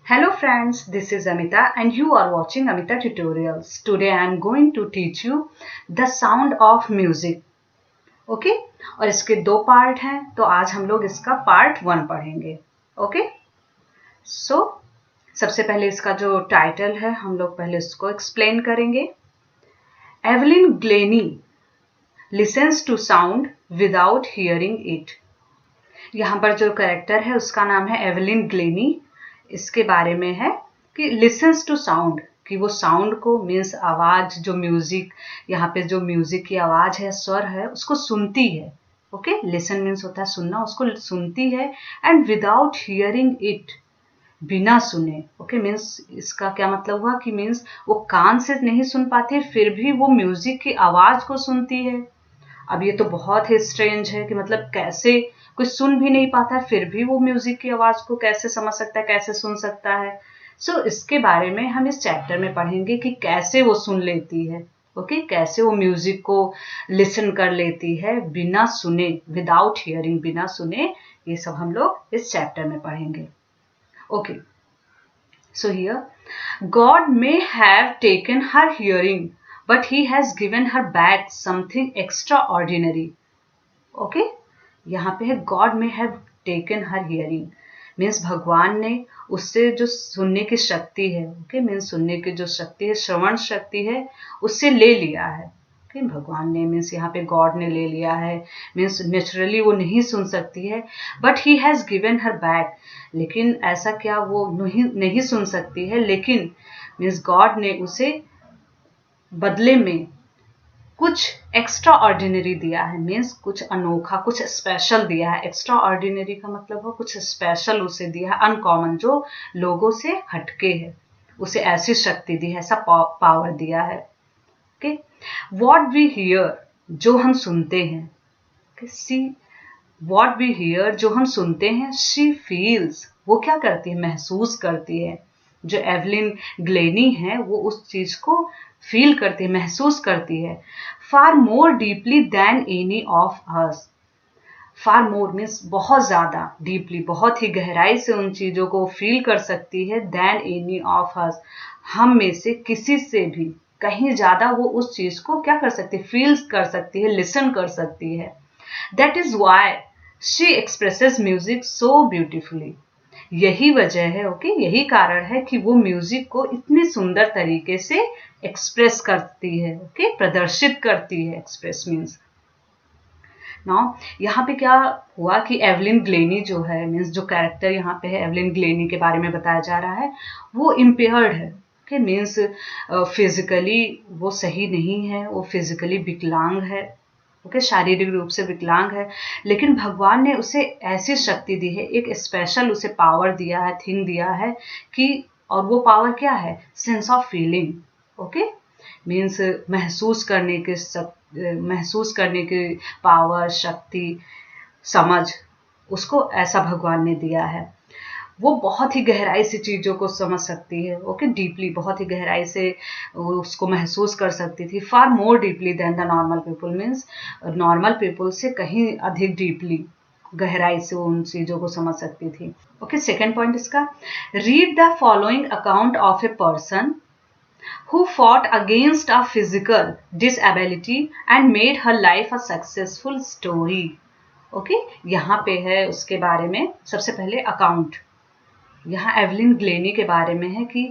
Hello friends, this is Amita and you are watching Amita Tutorials. Today I am going to teach you the sound of music. Okay और इसके दो part हैं तो आज हम लोग इसका पार्ट 1 पढ़ेंगे. ओके सो सबसे पहले इसका जो टाइटल है हम लोग पहले इसको एक्सप्लेन करेंगे. Evelyn Glennie listens to sound without hearing it. यहाँ पर जो कैरेक्टर है उसका नाम है एवलिन ग्लेनी. इसके बारे में है कि लिसन्स टू साउंड, कि वो साउंड को मीन्स आवाज, जो म्यूजिक, यहाँ पे जो म्यूजिक की आवाज है, स्वर है, उसको सुनती है. ओके, लिसन मीन्स होता है सुनना, उसको सुनती है. एंड विदाउट हियरिंग इट, बिना सुने. ओके मीन्स इसका क्या मतलब हुआ कि मीन्स वो कान से नहीं सुन पाती फिर भी वो म्यूजिक की आवाज को सुनती है. अब ये तो बहुत ही स्ट्रेंज है कि मतलब कैसे कोई सुन भी नहीं पाता है फिर भी वो म्यूजिक की आवाज को कैसे समझ सकता है, कैसे सुन सकता है. सो इसके बारे में हम इस चैप्टर में पढ़ेंगे कि कैसे वो सुन लेती है. ओके कैसे वो म्यूजिक को लिसन कर लेती है बिना सुने, विदाउट हियरिंग, बिना सुने. ये सब हम लोग इस चैप्टर में पढ़ेंगे. Okay so here God may have taken her hearing but he has given her back something extraordinary. Okay, यहाँ पे है God may have taken her hearing, means भगवान ने उससे जो सुनने की शक्ति है, ओके मीन्स सुनने की जो शक्ति है, श्रवण शक्ति है, उससे ले लिया है. ओके भगवान ने मीन्स यहाँ पे गॉड ने ले लिया है. मीन्स नेचुरली वो नहीं सुन सकती है but he has given her back. लेकिन ऐसा क्या वो नहीं सुन सकती है, लेकिन मीन्स गॉड ने उसे बदले में कुछ एक्स्ट्रा ऑर्डिनरी दिया है. मीन्स कुछ अनोखा, कुछ स्पेशल दिया है. एक्स्ट्रा ऑर्डिनरी का मतलब है कुछ स्पेशल उसे दिया है, अनकॉमन, जो लोगों से हटके है. उसे ऐसी शक्ति दी है, ऐसा पावर दिया है. ओके व्हाट वी हियर, जो हम सुनते हैं. सी व्हाट वी हियर, जो हम सुनते हैं. शी फील्स, वो क्या करती है, महसूस करती है. जो एवलिन ग्लेनी है वो उस चीज को फील करती है, महसूस करती है. Far more deeply than any of us. Far more means बहुत ज्यादा, डीपली बहुत ही गहराई से उन चीजों को फील कर सकती है. देन एनी ऑफ अस, हम में से किसी से भी कहीं ज्यादा वो उस चीज को क्या कर सकती है, फील कर सकती है, लिसन कर सकती है. That is why she expresses music so beautifully. यही वजह है, ओके यही कारण है कि वो म्यूजिक को इतने सुंदर तरीके से एक्सप्रेस करती है. ओके प्रदर्शित करती है. एक्सप्रेस मीन्स नाउ यहाँ पे क्या हुआ कि एवलिन ग्लेनी जो है, मीन्स जो कैरेक्टर यहाँ पे है एवलिन ग्लेनी के बारे में बताया जा रहा है, वो इम्पेयर्ड है. ओके मीन्स फिजिकली वो सही नहीं है, वो फिजिकली विकलांग है. ओके शारीरिक रूप से विकलांग है. लेकिन भगवान ने उसे ऐसी शक्ति दी है, एक स्पेशल उसे पावर दिया है, थिंग दिया है कि, और वो पावर क्या है, sense of feeling. Okay means महसूस करने की पावर, शक्ति, समझ, उसको ऐसा भगवान ने दिया है. वो बहुत ही गहराई से चीजों को समझ सकती है. ओके डीपली, बहुत ही गहराई से उसको महसूस कर सकती थी. Far more deeply than the normal people, means normal people से कहीं अधिक डीपली, गहराई से उन चीजों को समझ सकती थी. ओके सेकेंड पॉइंट इसका, read the following account of a person who fought against a physical disability and made her life a successful story. Okay यहाँ पे है उसके बारे में. सबसे पहले अकाउंट, यहाँ एवलिन ग्लेनी के बारे में है कि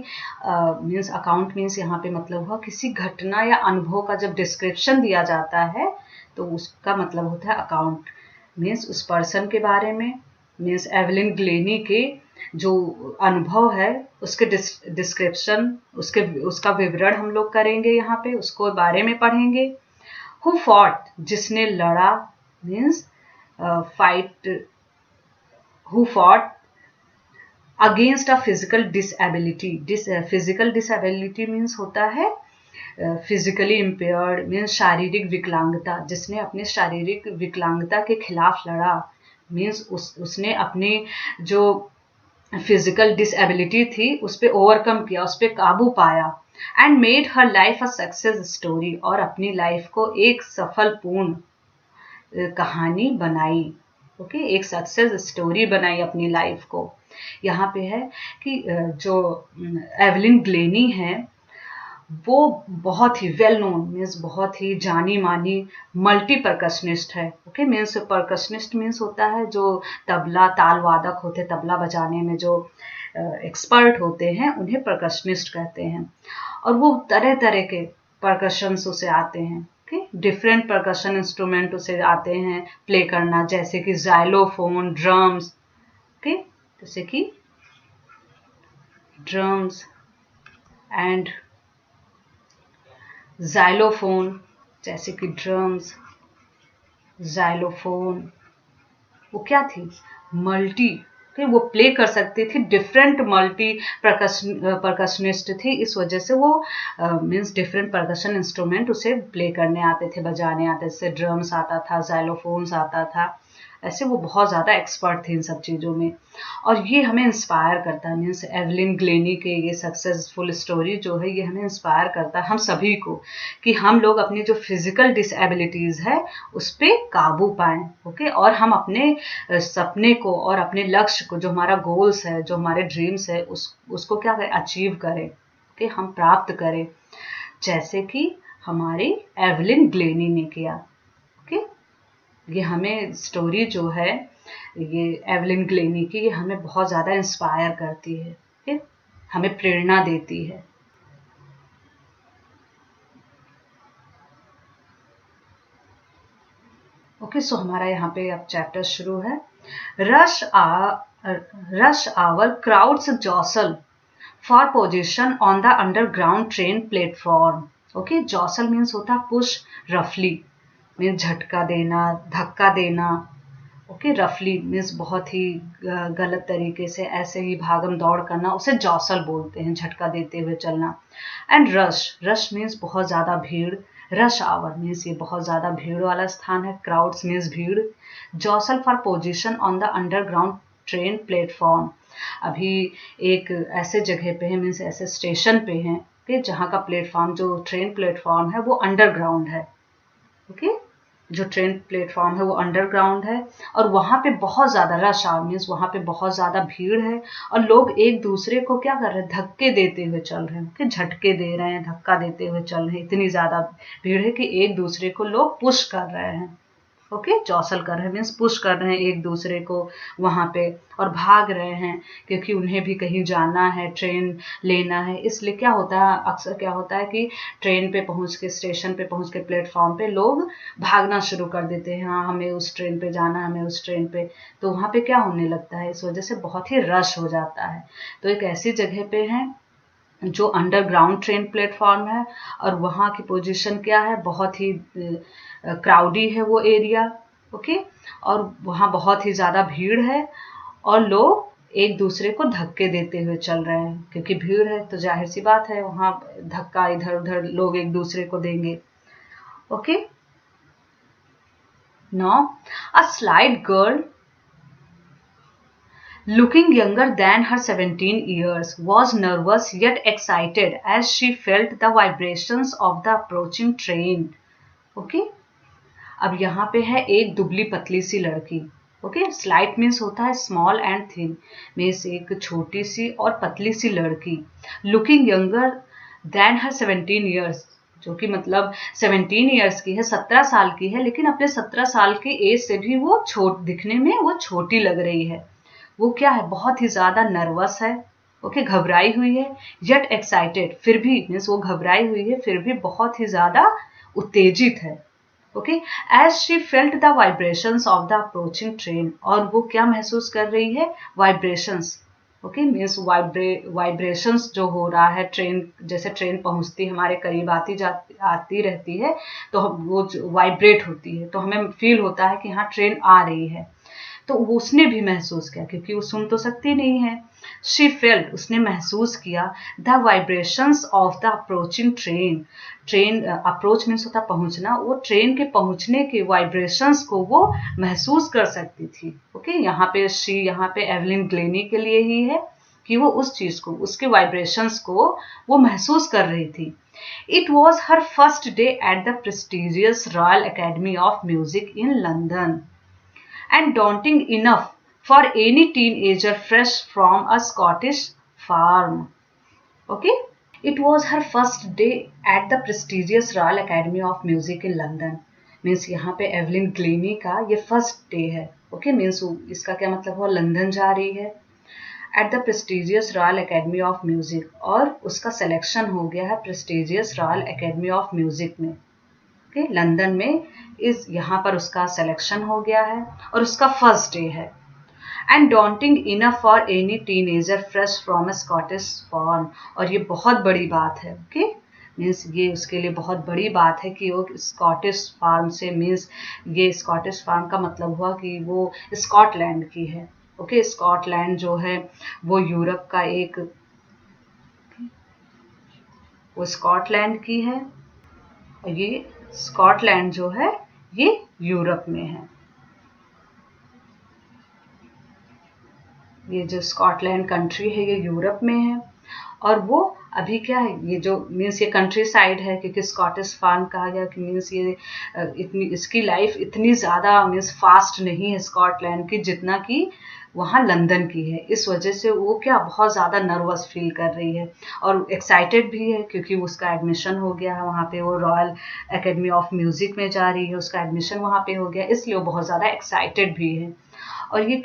मीन्स अकाउंट मीन्स यहाँ पे मतलब हुआ किसी घटना या अनुभव का जब डिस्क्रिप्शन दिया जाता है तो उसका मतलब होता है अकाउंट. मीन्स उस पर्सन के बारे में, मीन्स एवलिन ग्लेनी के जो अनुभव है उसके डिस्क्रिप्शन, उसका विवरण हम लोग करेंगे. यहाँ पे उसको बारे में पढ़ेंगे. हु फॉट, जिसने लड़ा, means fight. Who fought against a physical disability. Physical disability means होता है फिजिकली इम्पेयर्ड, मीन्स शारीरिक विकलांगता. जिसने अपने शारीरिक विकलांगता के खिलाफ लड़ा, मीन्स उसने अपनी जो फिजिकल डिसएबिलिटी थी उस पर ओवरकम किया, उस पर काबू पाया. And made her life a success story, और अपनी लाइफ को एक सफल पूर्ण कहानी बनाई. ओके, एक सक्सेस स्टोरी बनाई अपनी लाइफ को। यहाँ पे है कि जो एवलिन ग्लेनी है वो बहुत ही वेल नोन मीन्स बहुत ही जानी मानी मल्टी परकशनिस्ट है। ओके, मीन्स परकशनिस्ट मीन्स होता है जो तबला ताल वादक होते, तबला बजाने में जो एक्सपर्ट होते हैं उन्हें परकशनिस्ट कहते हैं। और वो तरह तरह के परकशंस उसे आते हैं। ओके, डिफरेंट परकशन इंस्ट्रूमेंट उसे आते हैं प्ले करना, जैसे कि जाइलोफोन, ड्रम्स। ओके, जैसे कि ड्रम्स एंड जाइलोफोन, जैसे कि ड्रम्स, जाइलोफोन, वो क्या थी, मल्टी, वो प्ले कर सकती थी, डिफरेंट मल्टी परकशनिस्ट थी, इस वजह से वो मीन्स डिफरेंट परकशन इंस्ट्रूमेंट उसे प्ले करने आते थे, बजाने आते थे। जैसे ड्रम्स आता था, जाइलोफोन्स आता था, ऐसे वो बहुत ज़्यादा एक्सपर्ट थे इन सब चीज़ों में। और ये हमें इंस्पायर करता है, मीन्स एवलिन ग्लेनी के ये सक्सेसफुल स्टोरी जो है ये हमें इंस्पायर करता है हम सभी को, कि हम लोग अपनी जो फिजिकल डिसेबिलिटीज़ है उस पर काबू पाएँ। ओके, और हम अपने सपने को और अपने लक्ष्य को, जो हमारा गोल्स है, जो हमारे ड्रीम्स है, उसको क्या करें, अचीव करें। ओके, हम प्राप्त करें, जैसे कि हमारी एवलिन ग्लेनी ने किया। ओके, ये हमें स्टोरी जो है ये एवलिन ग्लेनी की, ये हमें बहुत ज़्यादा इंस्पायर करती है। ओके, हमें प्रेरणा देती है। ओके, सो हमारा यहाँ पे अब चैप्टर शुरू है। Rush hour crowds jostle for position on the underground train platform. Okay, jostle means होता है पुश, रफली मीन्स झटका देना, धक्का देना। ओके, रफली मीन्स बहुत ही गलत तरीके से ऐसे ही भागम दौड़ करना, उसे जॉसल बोलते हैं, झटका देते हुए चलना। एंड रश मीन्स बहुत ज़्यादा भीड़, रश आवर मीन्स ये बहुत ज़्यादा भीड़ वाला स्थान है, क्राउड्स मीन्स भीड़। Jostle for position on the underground train platform, अभी एक ऐसे जगह पे है, मीन्स ऐसे स्टेशन पे हैं कि जहाँ का प्लेटफॉर्म, जो ट्रेन प्लेटफॉर्म है वो अंडरग्राउंड है। ओके, जो ट्रेन प्लेटफॉर्म है वो अंडरग्राउंड है, और वहाँ पे बहुत ज़्यादा रश आवर मीन्स वहाँ पे बहुत ज़्यादा भीड़ है, और लोग एक दूसरे को क्या कर रहे हैं, धक्के देते हुए चल रहे हैं। कि झटके दे रहे हैं, धक्का देते हुए चल रहे हैं, इतनी ज़्यादा भीड़ है कि एक दूसरे को लोग पुश कर रहे हैं। ओके, जॉसल कर रहे हैं मीन्स पुश कर रहे हैं एक दूसरे को वहाँ पे, और भाग रहे हैं क्योंकि उन्हें भी कहीं जाना है, ट्रेन लेना है। इसलिए क्या होता है, अक्सर क्या होता है कि ट्रेन पे पहुँच के, स्टेशन पे पहुँच के, प्लेटफॉर्म पे लोग भागना शुरू कर देते हैं, हाँ हमें उस ट्रेन पे जाना है, हमें उस ट्रेन पे। तो वहाँ पे क्या होने लगता है, इस वजह से बहुत ही रश हो जाता है। तो एक ऐसी जगह पे है जो अंडरग्राउंड ट्रेन प्लेटफॉर्म है, और वहाँ की पोजीशन क्या है, बहुत ही क्राउडी है वो एरिया। ओके, और वहाँ बहुत ही ज़्यादा भीड़ है, और लोग एक दूसरे को धक्के देते हुए चल रहे हैं, क्योंकि भीड़ है तो जाहिर सी बात है वहाँ धक्का इधर उधर लोग एक दूसरे को देंगे। Okay, now a slight girl looking younger than her 17 years, was nervous yet excited as she felt the vibrations of the approaching train. Okay? अब यहाँ पे है एक दुबली पतली सी लड़की। ओके, स्लाइट मीन्स होता है स्मॉल एंड थिन, मीन्स एक छोटी सी और पतली सी लड़की। लुकिंग यंगर देन हर 17 ईयर्स, जो कि मतलब 17 ईयर्स की है, 17 साल की है, लेकिन अपने 17 साल के एज से भी वो दिखने में वो छोटी लग रही है। वो क्या है, बहुत ही ज़्यादा नर्वस है। ओके, घबराई हुई है, येट एक्साइटेड, फिर भी मीन्स वो घबराई हुई है फिर भी बहुत ही ज़्यादा उत्तेजित है। Okay, as she felt the vibrations of the approaching train, और वो क्या महसूस कर रही है, वाइब्रेशंस। ओके, मीन्स वाइब्रेशंस जो हो रहा है, ट्रेन जैसे ट्रेन पहुंचती हमारे करीब आती रहती है, तो वो वाइब्रेट होती है, तो हमें फील होता है कि हाँ ट्रेन आ रही है। तो उसने भी महसूस किया, क्योंकि वो सुन तो सकती नहीं है। शी फेल्ट, उसने महसूस किया, the vibrations of the approaching train. Train approach means होता पहुंचना, वो ट्रेन के पहुंचने के वाइब्रेशंस को वो महसूस कर सकती थी। ओके, यहाँ पे शी, यहाँ पे एवलिन ग्लेनी के लिए ही है कि वो उस चीज को, उसके वाइब्रेशंस को वो महसूस कर रही थी। It was her first day at the prestigious royal Academy of music in London. and daunting enough for any teenager fresh from a Scottish farm. Okay? It was her first day at the prestigious Royal Academy of Music in London. Means यहाँ पे Evelyn Glenny का ये first day है. Okay, means इसका क्या मतलब हुआ, London जा रही है at the prestigious royal academy of music, और उसका सिलेक्शन हो गया है prestigious royal academy of music में. ओके, लंदन में इस यहाँ पर उसका सिलेक्शन हो गया है और उसका फर्स्ट डे है. And daunting enough for any teenager fresh from a Scottish farm, और ये बहुत बड़ी बात है. ओके, मीन्स ये उसके लिए बहुत बड़ी बात है कि वो स्कॉटिश फार्म से, मीन्स ये स्कॉटिश फार्म का मतलब हुआ कि वो स्कॉटलैंड की है. ओके, स्कॉटलैंड जो है वो यूरोप का एक, वो स्कॉटलैंड की है और ये स्कॉटलैंड जो है ये यूरोप में है. ये जो स्कॉटलैंड कंट्री है ये यूरोप में है और वो अभी क्या है, ये जो मीन्स ये कंट्री साइड है क्योंकि स्कॉटिश फार्म कहा गया कि मीन्स ये इतनी, इसकी लाइफ इतनी ज़्यादा मीन्स फास्ट नहीं है स्कॉटलैंड की जितना कि वहाँ लंदन की है. इस वजह से वो क्या बहुत ज़्यादा नर्वस फील कर रही है और एक्साइटेड भी है क्योंकि उसका एडमिशन हो गया है वहाँ पे, वो रॉयल एकेडमी ऑफ म्यूज़िक में जा रही है, उसका एडमिशन वहाँ पे हो गया, इसलिए वो बहुत ज़्यादा एक्साइटेड भी है. और ये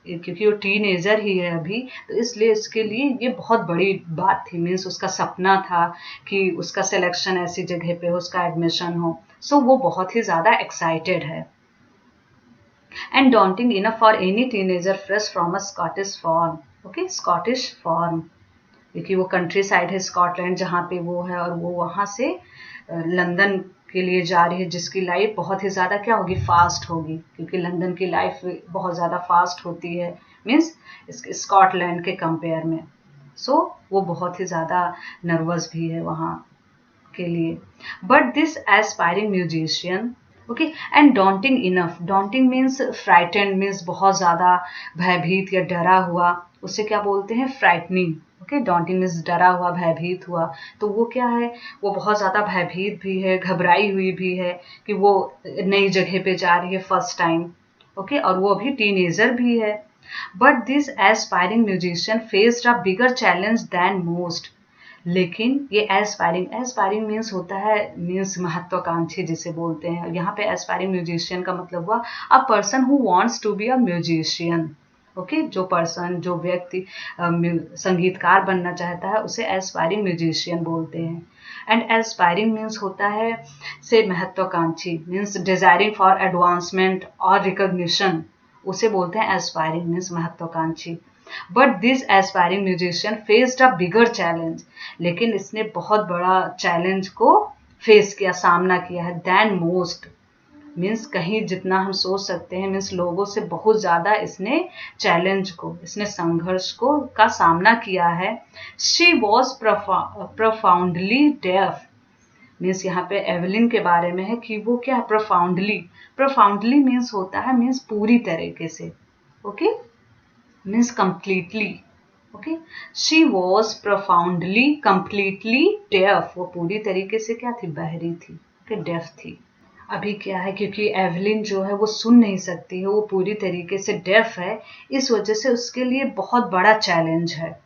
क्योंकि वो टीनेजर ही है अभी, तो इसलिए इसके लिए ये बहुत बड़ी बात थी. मीन्स उसका सपना था कि उसका सिलेक्शन ऐसी जगह पे हो, उसका एडमिशन हो. सो वो बहुत ही ज़्यादा एक्साइटेड है. And daunting enough for any teenager fresh from a Scottish form. Okay, Scottish form क्योंकि वो कंट्री साइड है स्कॉटलैंड जहाँ पे वो है, और वो वहाँ से लंदन के लिए जा रही है जिसकी लाइफ बहुत ही ज़्यादा क्या होगी, फास्ट होगी, क्योंकि लंदन की लाइफ बहुत ज़्यादा फास्ट होती है मीन्स स्कॉटलैंड के कंपेयर में. सो वो बहुत ही ज़्यादा नर्वस भी है वहाँ के लिए. But this aspiring musician, okay, and daunting enough, daunting means frightened, means बहुत ज़्यादा भयभीत या डरा हुआ, उससे क्या बोलते हैं, फ्राइटनिंग. ओके, डॉन्टिंग मीन्स डरा हुआ, भयभीत हुआ, तो वो क्या है, वो बहुत ज़्यादा भयभीत भी है, घबराई हुई भी है कि वो नई जगह पे जा रही है फर्स्ट टाइम. ओके, और वो अभी टीनेजर भी है. But this aspiring musician faced a bigger challenge than most. लेकिन ये एस्पायरिंग मीन्स होता है, मीन्स महत्वाकांक्षी जिसे बोलते हैं. यहाँ पे एस्पायरिंग म्यूजिशियन का मतलब हुआ a person who wants to be a musician. Okay, जो पर्सन, जो व्यक्ति संगीतकार बनना चाहता है उसे एस्पायरिंग म्यूजिशियन बोलते हैं. एंड एस्पायरिंग मीन्स होता है से महत्वाकांक्षी, मीन्स डिजायरिंग फॉर एडवांसमेंट और रिकॉग्निशन, उसे बोलते हैं एस्पायरिंग मीन्स महत्वाकांक्षी. But this aspiring musician faced a bigger challenge, लेकिन इसने बहुत बड़ा चैलेंज को फेस किया, सामना किया है. दैन मोस्ट मीन्स कहीं जितना हम सोच सकते हैं, मीन्स लोगों से बहुत ज़्यादा इसने चैलेंज को, इसने संघर्ष को का सामना किया है. She was profoundly deaf, means यहाँ पे एवलिन के बारे में है कि वो क्या है, प्रोफाउंडली मीन्स होता है मीन्स पूरी तरीके से. Okay, means completely. Okay, she was profoundly completely deaf, वो पूरी तरीके से क्या थी, बहरी थी. ओके, डेफ थी. अभी क्या है, क्योंकि एवलिन जो है वो सुन नहीं सकती है, वो पूरी तरीके से डेफ है, इस वजह से उसके लिए बहुत बड़ा चैलेंज है.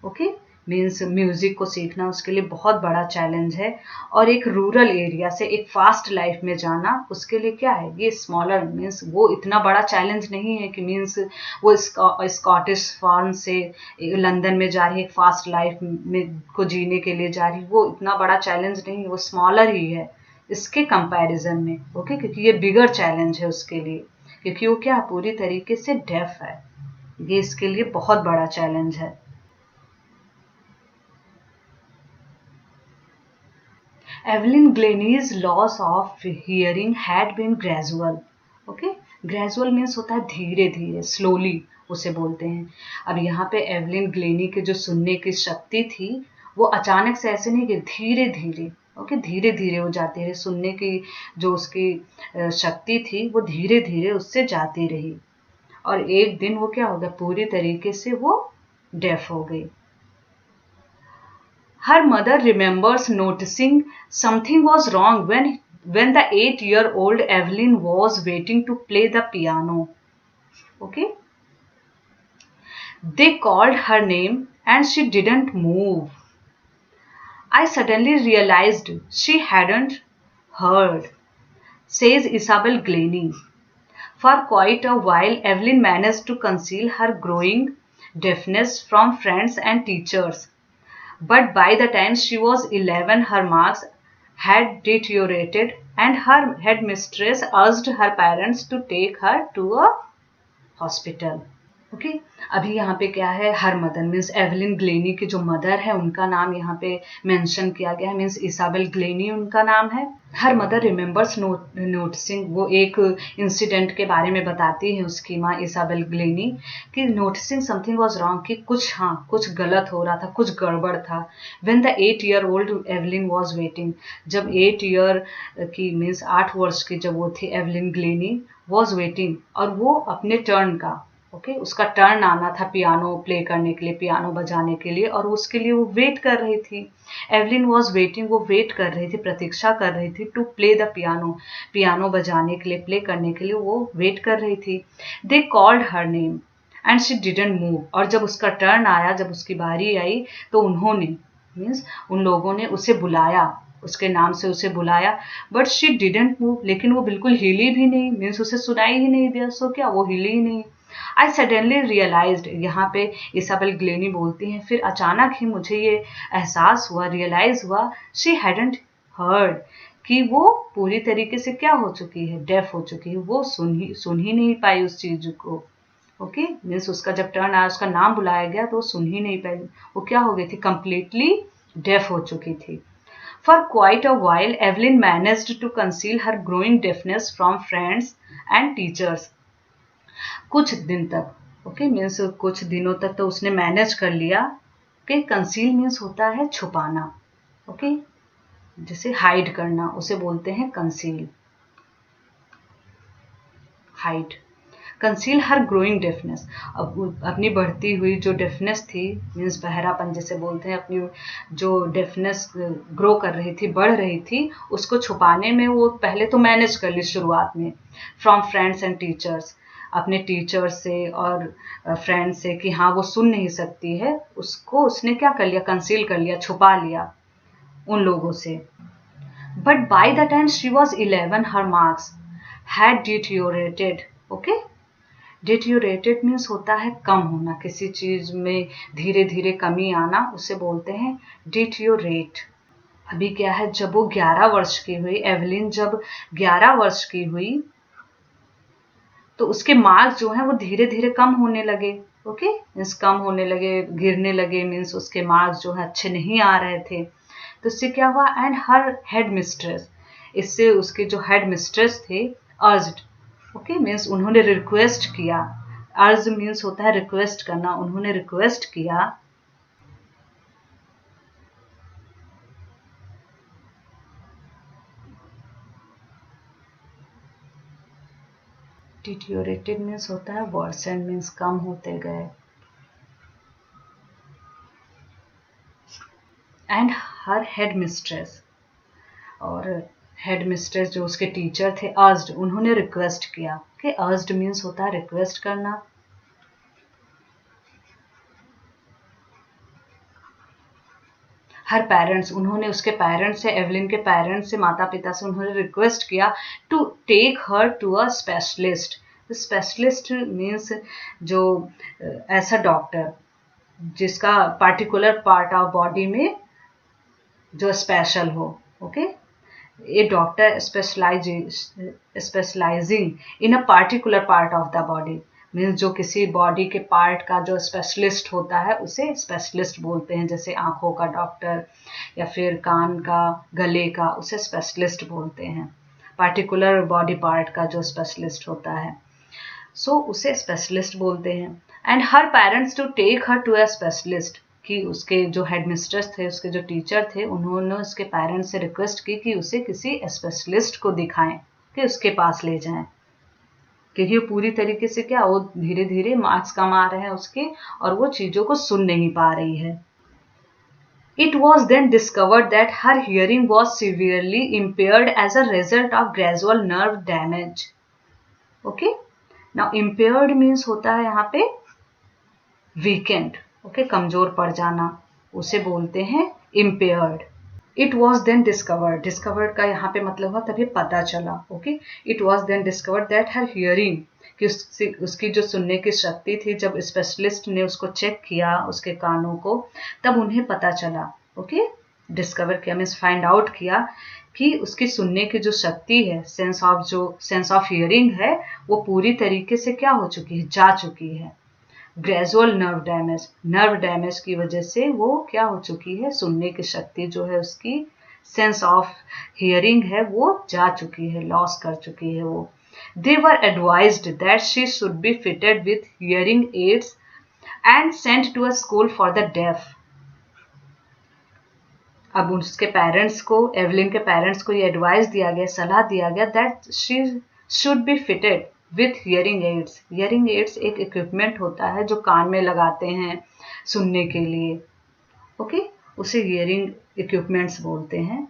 ओके, मीन्स म्यूजिक को सीखना उसके लिए बहुत बड़ा चैलेंज है. और एक रूरल एरिया से एक फास्ट लाइफ में जाना उसके लिए क्या है, ये स्मॉलर, मीन्स वो इतना बड़ा चैलेंज नहीं है कि मीन्स वो स्कॉटिश फार्म से लंदन में जा रही है, फास्ट लाइफ में को जीने के लिए जा रही, वो इतना बड़ा चैलेंज नहीं है, वो स्मॉलर ही है इसके कंपैरिजन में. ओके, क्योंकि ये बिगर चैलेंज है उसके लिए, क्योंकि वो क्या पूरी तरीके से डेफ है, ये इसके लिए बहुत बड़ा चैलेंज है. Evelyn Glennie's loss of hearing had been gradual. Okay, gradual means होता है धीरे धीरे, स्लोली उसे बोलते हैं. अब यहाँ पे एवलिन ग्लेनी के जो सुनने की शक्ति थी वो अचानक से ऐसे नहीं कि धीरे धीरे, ओके, धीरे धीरे वो जाती रही, सुनने की जो उसकी शक्ति थी वो धीरे धीरे उससे जाती रही, और एक दिन वो क्या हो गया, पूरी तरीके से वो डेफ हो गई. Her mother remembers noticing something was wrong when the 8-year-old Evelyn was waiting to play the piano. Okay, they called her name and she didn't move. I suddenly realized she hadn't heard, says Isabel Glennie. For quite a while, Evelyn managed to conceal her growing deafness from friends and teachers. But by the time she was 11, her marks had deteriorated and her headmistress urged her parents to take her to a hospital. Okay अभी यहाँ पे क्या है, her mother means Evelyn Glenny की जो mother है उनका नाम यहाँ पे मेंशन किया गया है, मीन्स इसाबेल ग्लेनी उनका नाम है. हर मदर रिमेंबर्स नोटिसिंग, वो एक इंसिडेंट के बारे में बताती है उसकी माँ इसाबेल ग्लेनी कि नोटिसिंग समथिंग वाज रॉन्ग, कि कुछ गलत हो रहा था, कुछ गड़बड़ था. When the 8 year old Evelyn was waiting, जब 8 year की मीन्स 8 वर्ष की जब वो थी एवलिन ग्लेनी वाज वेटिंग, और वो अपने टर्न का उसका टर्न आना था पियानो प्ले करने के लिए, पियानो बजाने के लिए, और उसके लिए वो वेट कर रही थी. एवलिन वॉज वेटिंग, वो वेट कर रही थी, प्रतीक्षा कर रही थी to play the piano, piano बजाने के लिए, प्ले करने के लिए वो वेट कर रही थी. They called her name and she didn't move, और जब उसका टर्न आया, जब उसकी बारी आई, तो उन्होंने मीन्स उन लोगों ने उसे बुलाया, उसके नाम से उसे बुलाया, बट शी डिडंट मूव, लेकिन वो बिल्कुल हिली भी नहीं, मीन्स उसे सुनाई ही नहीं दिया. सो क्या वो हिली ही नहीं. आई सडनली रियलाइज्ड, यहाँ पे इसाबेल ग्लेनी बोलती हैं, फिर अचानक ही मुझे ये एहसास हुआ, रियलाइज हुआ, शी हैडंट हर्ड, कि वो पूरी तरीके से क्या हो चुकी है, डेफ हो चुकी है, वो सुन ही नहीं पाई उस चीज को. ओके मीन्स उसका जब टर्न आया, उसका नाम बुलाया गया, तो वो सुन ही नहीं पाई, वो क्या हो गई थी, कंप्लीटली डेफ हो चुकी थी. For quite a while, Evelyn managed to conceal her growing deafness from friends and teachers. कुछ दिन तक, ओके मीन्स कुछ दिनों तक तो उसने मैनेज कर लिया. ओके कंसील मीन्स होता है छुपाना, ओके जैसे हाइड करना, उसे बोलते हैं कंसील, हाइड. कंसील हर ग्रोइंग डेफनेस, अब अपनी बढ़ती हुई जो डेफनेस थी, मीन्स बहरापन जैसे बोलते हैं, अपनी जो डेफनेस ग्रो कर रही थी, बढ़ रही थी, उसको छुपाने में वो पहले तो मैनेज कर ली शुरुआत में, फ्रॉम फ्रेंड्स एंड टीचर्स, अपने टीचर से और फ्रेंड से, कि हाँ वो सुन नहीं सकती है, उसको उसने क्या कर लिया, कंसील कर लिया, छुपा लिया उन लोगों से. But by the time she was 11, her marks had deteriorated. Okay deteriorated means होता है कम होना, किसी चीज में धीरे धीरे कमी आना, उसे बोलते हैं डिटोरेट. अभी क्या है, जब वो 11 वर्ष की हुई, एवलिन जब 11 वर्ष की हुई, तो उसके मार्क्स जो हैं वो धीरे धीरे कम होने लगे. ओके मीन्स कम होने लगे, गिरने लगे, मीन्स उसके मार्क्स जो है अच्छे नहीं आ रहे थे. तो इससे क्या हुआ, एंड हर हेड मिस्ट्रेस, इससे उसके जो हेड मिस्ट्रेस थे, अर्ज्ड, ओके मीन्स उन्होंने रिक्वेस्ट किया, अर्ज मीन्स होता है रिक्वेस्ट करना, उन्होंने रिक्वेस्ट किया, डिटोरेटेड मीन्स होता है वर्सेंड, मीन्स कम होते गए, एंड हर हेड मिस्ट्रेस, और हेड मिस्ट्रेस जो उसके टीचर थे, अर्ज्ड, उन्होंने रिक्वेस्ट किया, कि अर्ज्ड मीन्स होता है रिक्वेस्ट करना. हर पेरेंट्स, उन्होंने उसके पेरेंट्स से, एवलिन के पेरेंट्स से, माता पिता से उन्होंने रिक्वेस्ट किया to take her to a specialist. Specialist means जो ऐसा डॉक्टर जिसका पर्टिकुलर पार्ट ऑफ बॉडी में जो स्पेशल हो. Okay A doctor specialising in a particular part of the body, means जो किसी बॉडी के पार्ट का जो स्पेशलिस्ट होता है उसे स्पेशलिस्ट बोलते हैं, जैसे आंखों का डॉक्टर या फिर कान का, गले का, उसे स्पेशलिस्ट बोलते हैं, पर्टिकुलर बॉडी पार्ट का जो स्पेशलिस्ट होता है, सो उसे स्पेशलिस्ट बोलते हैं. And her parents to take her to a specialist, कि उसके जो हेडमिस्ट्रेस थे, उसके जो टीचर थे, उन्होंने उसके पेरेंट्स से रिक्वेस्ट की कि उसे किसी स्पेशलिस्ट को दिखाएं, कि उसके पास ले जाएं, क्योंकि वो पूरी तरीके से क्या, वो धीरे धीरे मार्क्स कम आ रहे हैं उसके, और वो चीजों को सुन नहीं पा रही है. It was then discovered that her hearing was severely impaired as a result of gradual nerve damage. Okay? Now impaired means होता है यहाँ पे वीकेंड, ओके, कमजोर पड़ जाना, उसे बोलते हैं impaired. It was then discovered, discovered का यहाँ पे मतलब हुआ तभी पता चला, okay. It was then discovered that her hearing, कि उसकी जो सुनने की शक्ति थी, जब स्पेशलिस्ट ने उसको चेक किया उसके कानों को, तब उन्हें पता चला, ओके। डिस्कवर किया मीन्स फाइंड आउट किया कि उसकी सुनने की जो शक्ति है, सेंस ऑफ हियरिंग है, वो पूरी तरीके से क्या हो चुकी है, जा चुकी है। ग्रेजुअल नर्व डैमेज की वजह से वो क्या हो चुकी है, सुनने की शक्ति जो है उसकी, सेंस ऑफ हियरिंग है, वो जा चुकी है, लॉस कर चुकी है वो। They were advised that she should be fitted with hearing aids and sent to a school for the deaf. अब उसके पेरेंट्स को, एवलिन के पेरेंट्स को ये एडवाइस दिया गया, सलाह दिया गया that she should be fitted with hearing ads. Hearing aids एक इक्विपमेंट होता है जो कान में लगाते हैं सुनने के लिए, ओके, उसे हियरिंग इक्विपमेंट्स बोलते हैं।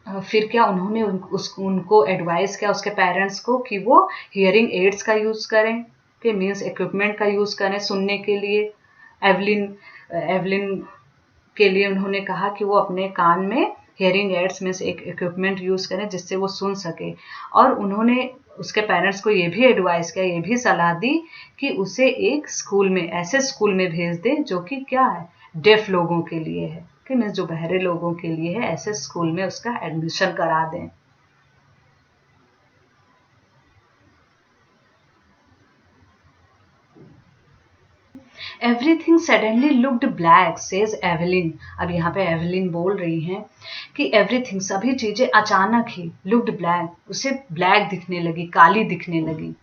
फिर क्या उन्होंने उनको एडवाइस किया, उसके पेरेंट्स को, कि वो हियरिंग एड्स का यूज़ करें, कि मीन्स इक्विपमेंट का यूज़ करें सुनने के लिए। एवलिन के लिए उन्होंने कहा कि वो अपने कान में हियरिंग एड्स में से एक इक्विपमेंट यूज़ करें जिससे वो सुन सके। और उन्होंने उसके पेरेंट्स को ये भी एडवाइस किया, ये भी सलाह दी कि उसे एक स्कूल में, ऐसे स्कूल में भेज दे जो कि क्या है, डेफ लोगों के लिए है, कि मीन्स जो बहरे लोगों के लिए है, ऐसे स्कूल में उसका एडमिशन करा दें। Everything suddenly looked black says Evelyn. अब यहाँ पे एवलिन बोल रही हैं कि एवरीथिंग, सभी चीजें अचानक ही, लुक्ड ब्लैक, उसे ब्लैक दिखने लगी, काली दिखने लगी।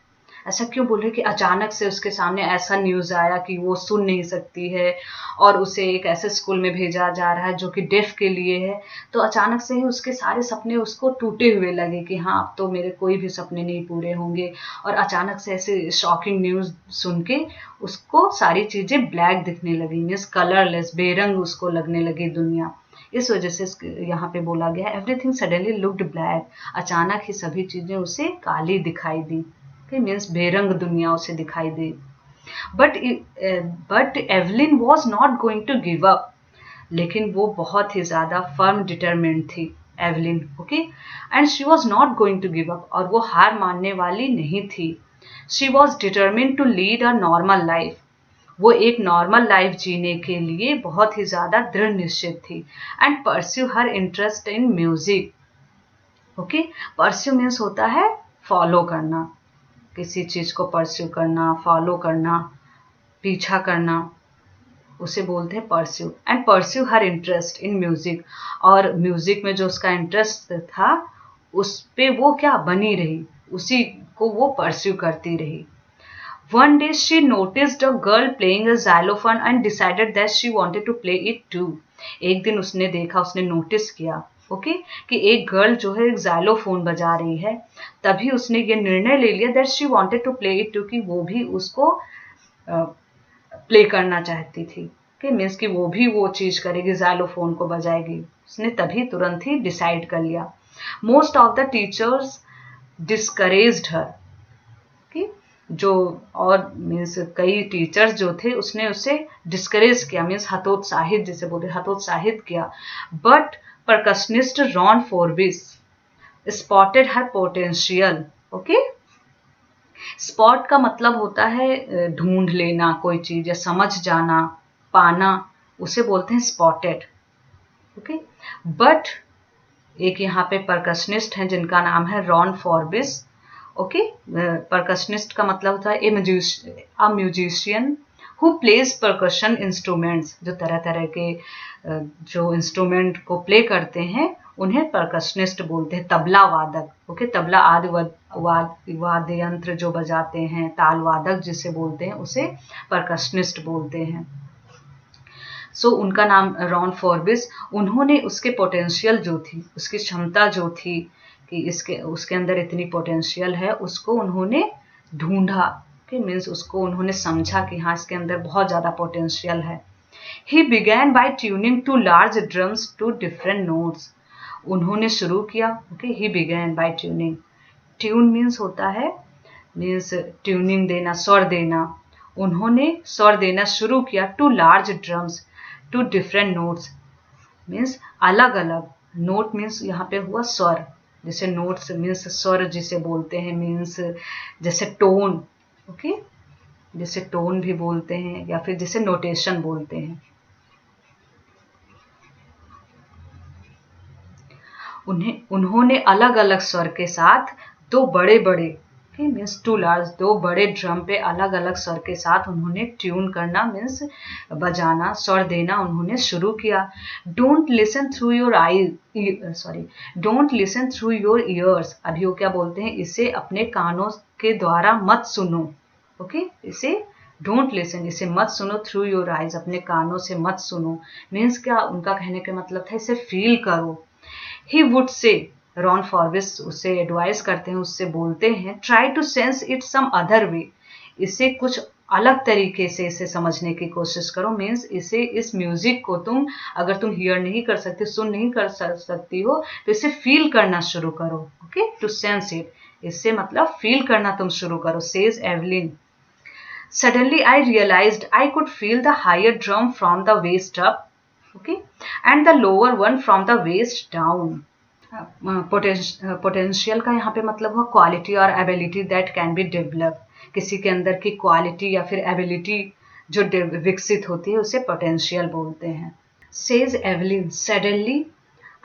ऐसा क्यों बोल रही कि अचानक से उसके सामने ऐसा न्यूज आया कि वो सुन नहीं सकती है और उसे एक ऐसे स्कूल में भेजा जा रहा है जो कि डेफ के लिए है, तो अचानक से ही उसके सारे सपने उसको टूटे हुए लगे कि हाँ, अब तो मेरे कोई भी सपने नहीं पूरे होंगे। और अचानक से ऐसे शॉकिंग न्यूज सुन के उसको सारी चीजें ब्लैक दिखने लगी, मीन्स कलरलेस, बेरंग उसको लगने लगी दुनिया। इस वजह से यहाँ पे बोला गया एवरीथिंग सडनली लुक्ड ब्लैक, अचानक ही सभी चीजें उसे काली दिखाई दी, मीन्स बेरंग दुनिया उसे दिखाई दी। But Evelyn was not going to give up, लेकिन वो बहुत ही ज्यादा फर्म डिटरमिन्ड थी Evelyn, okay, and she was not going to give up, और वो हार मानने वाली नहीं थी। She was determined to lead a normal life, वो एक नॉर्मल लाइफ जीने के लिए बहुत ही ज्यादा दृढ़ निश्चित थी। And pursue her interest in music, okay, pursue means होता है फॉलो करना, किसी चीज को परस्यू करना, फॉलो करना, पीछा करना, उसे बोलते हैं pursue. And pursue her interest in music, और म्यूजिक में जो उसका इंटरेस्ट था उस पे वो क्या बनी रही, उसी को वो परस्यू करती रही। One day she noticed a girl playing a xylophone and decided that she wanted to play it too. एक दिन उसने देखा, उसने नोटिस किया, ओके, कि एक गर्ल जो है एक xylophone बजा रही है, तभी उसने ये निर्णय ले लिया that she wanted to play it too, कि वो भी उसको प्ले करना चाहती थी, कि मीन्स कि वो भी वो चीज करेगी, xylophone को बजाएगी। उसने तभी तुरंत ही डिसाइड कर लिया। Most of the teachers discouraged her, जो और मीन्स कई टीचर्स जो थे उसने उसे डिस्करेज किया, मीन्स हतोत्साहित, जिसे बोलते हतोत्साहित किया। But percussionist Ron Forbes spotted her potential, okay, spot का मतलब होता है ढूंढ लेना कोई चीज या समझ जाना, पाना, उसे बोलते हैं स्पॉटेड, ओके। बट एक यहाँ पे परकशनिस्ट हैं जिनका नाम है रॉन फॉर्बिस, ओके। परकशनिस्ट का मतलब होता है a musician who plays percussion instruments, जो तरह तरह के जो इंस्ट्रूमेंट को प्ले करते हैं उन्हें परकशनिस्ट बोलते हैं। तबला वादक, ओके, तबला आदि वाद्य यंत्र जो बजाते हैं, ताल वादक जिसे बोलते हैं, उसे परकशनिस्ट बोलते हैं। सो उनका नाम रॉन फॉर्बिस। उन्होंने उसके पोटेंशियल जो थी, उसकी क्षमता जो थी कि उसके अंदर इतनी पोटेंशियल है, उसको उन्होंने ढूंढा, कि मीन्स उसको उन्होंने समझा कि हाँ, इसके अंदर बहुत ज़्यादा पोटेंशियल है। He began by tuning to large drums to different notes, उन्होंने शुरू किया, okay, he began by tuning. Tune means होता है मीन्स ट्यूनिंग देना, स्वर देना। उन्होंने स्वर देना शुरू किया to large drums to different notes, means अलग अलग। नोट मीन्स यहाँ पे हुआ स्वर, जैसे नोट्स मीन्स स्वर जिसे बोलते हैं, मीन्स जैसे टोन, ओके, जैसे टोन भी बोलते हैं या फिर जैसे नोटेशन बोलते हैं। उन्होंने अलग अलग स्वर के साथ दो बड़े बड़े, मीन्स टू लार्ज, दो बड़े ड्रम पे अलग अलग स्वर के साथ उन्होंने ट्यून करना मीन्स बजाना, स्वर देना उन्होंने शुरू किया। Don't listen through your I, sorry, don't listen through your ears. अभी वो क्या बोलते हैं, इसे अपने कानों के द्वारा मत सुनो, ओके, इसे डोंट लिसन, इसे मत सुनो, थ्रू योर आइज, अपने कानों से मत सुनो। मीन्स क्या, उनका कहने का मतलब था इसे फील करो। ही वुड से, रॉन फॉरविस उससे एडवाइस करते हैं, उससे बोलते हैं, try to sense it some other way, इसे कुछ अलग तरीके से इसे समझने की कोशिश करो। मीन्स इसे, इस म्यूजिक को तुम, अगर तुम हियर नहीं कर सकते, सुन नहीं कर सकती हो, तो इसे फील करना शुरू करो, ओके, टू सेंस इट, इससे मतलब फील करना तुम शुरू करो, says Evelyn. Suddenly I realized I could feel the higher drum from the waist up, okay, and the lower one from the waist down. Potential का यहाँ पे मतलब हुआ क्वालिटी और ability that can be develop, किसी के अंदर की क्वालिटी या फिर एबिलिटी जो विकसित होती है उसे पोटेंशियल बोलते हैं। Says Evelyn, suddenly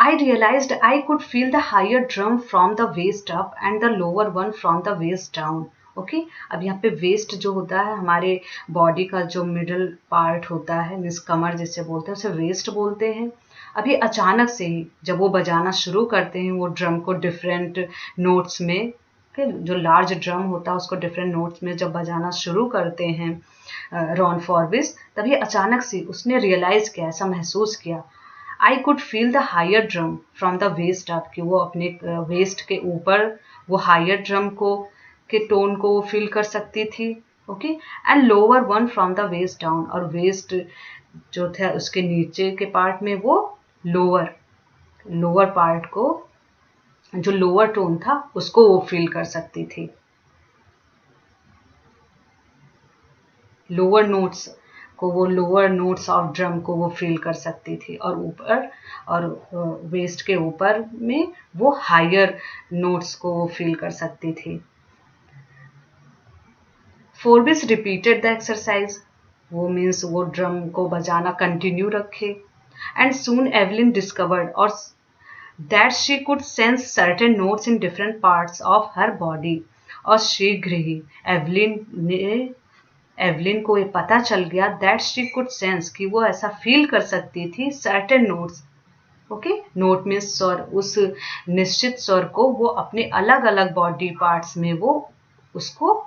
I realized I could feel the higher drum from the waist up and the lower one from the waist down. Okay, अब यहाँ पे वेस्ट जो होता है हमारे बॉडी का जो मिडल पार्ट होता है, मीन्स कमर जिसे बोलते हैं, उसे वेस्ट बोलते हैं। अभी अचानक से ही जब वो बजाना शुरू करते हैं वो ड्रम को डिफरेंट नोट्स में, जो लार्ज ड्रम होता है उसको डिफरेंट नोट्स में जब बजाना शुरू करते हैं रॉन फॉरविस, तभी अचानक से उसने रियलाइज किया, ऐसा महसूस किया, I could feel the higher drum from the waist up, कि वो अपने वेस्ट के ऊपर वो हायर ड्रम को के टोन को वो फील कर सकती थी, okay, and lower one from the waist down, और वेस्ट जो था उसके नीचे के पार्ट में वो लोअर पार्ट को, जो लोअर टोन था उसको वो फील कर सकती थी, लोअर नोट्स को, वो लोअर नोट्स ऑफ ड्रम को वो फील कर सकती थी, और ऊपर और वेस्ट के ऊपर में वो हायर नोट्स को वो फील कर सकती थी। फोर्बिस रिपीटेड द एक्सरसाइज, वो मीन्स वो ड्रम को बजाना कंटिन्यू रखे, एंड सून एवलिन डिस्कवर्ड और that she could sense certain notes in different parts of her body, और शीघ्र ही एवलिन को ये पता चल गया दैट शी कुड सेंस, कि वो ऐसा फील कर सकती थी certain notes, okay, note means स्वर, उस निश्चित स्वर को वो अपने अलग अलग बॉडी पार्ट्स में वो उसको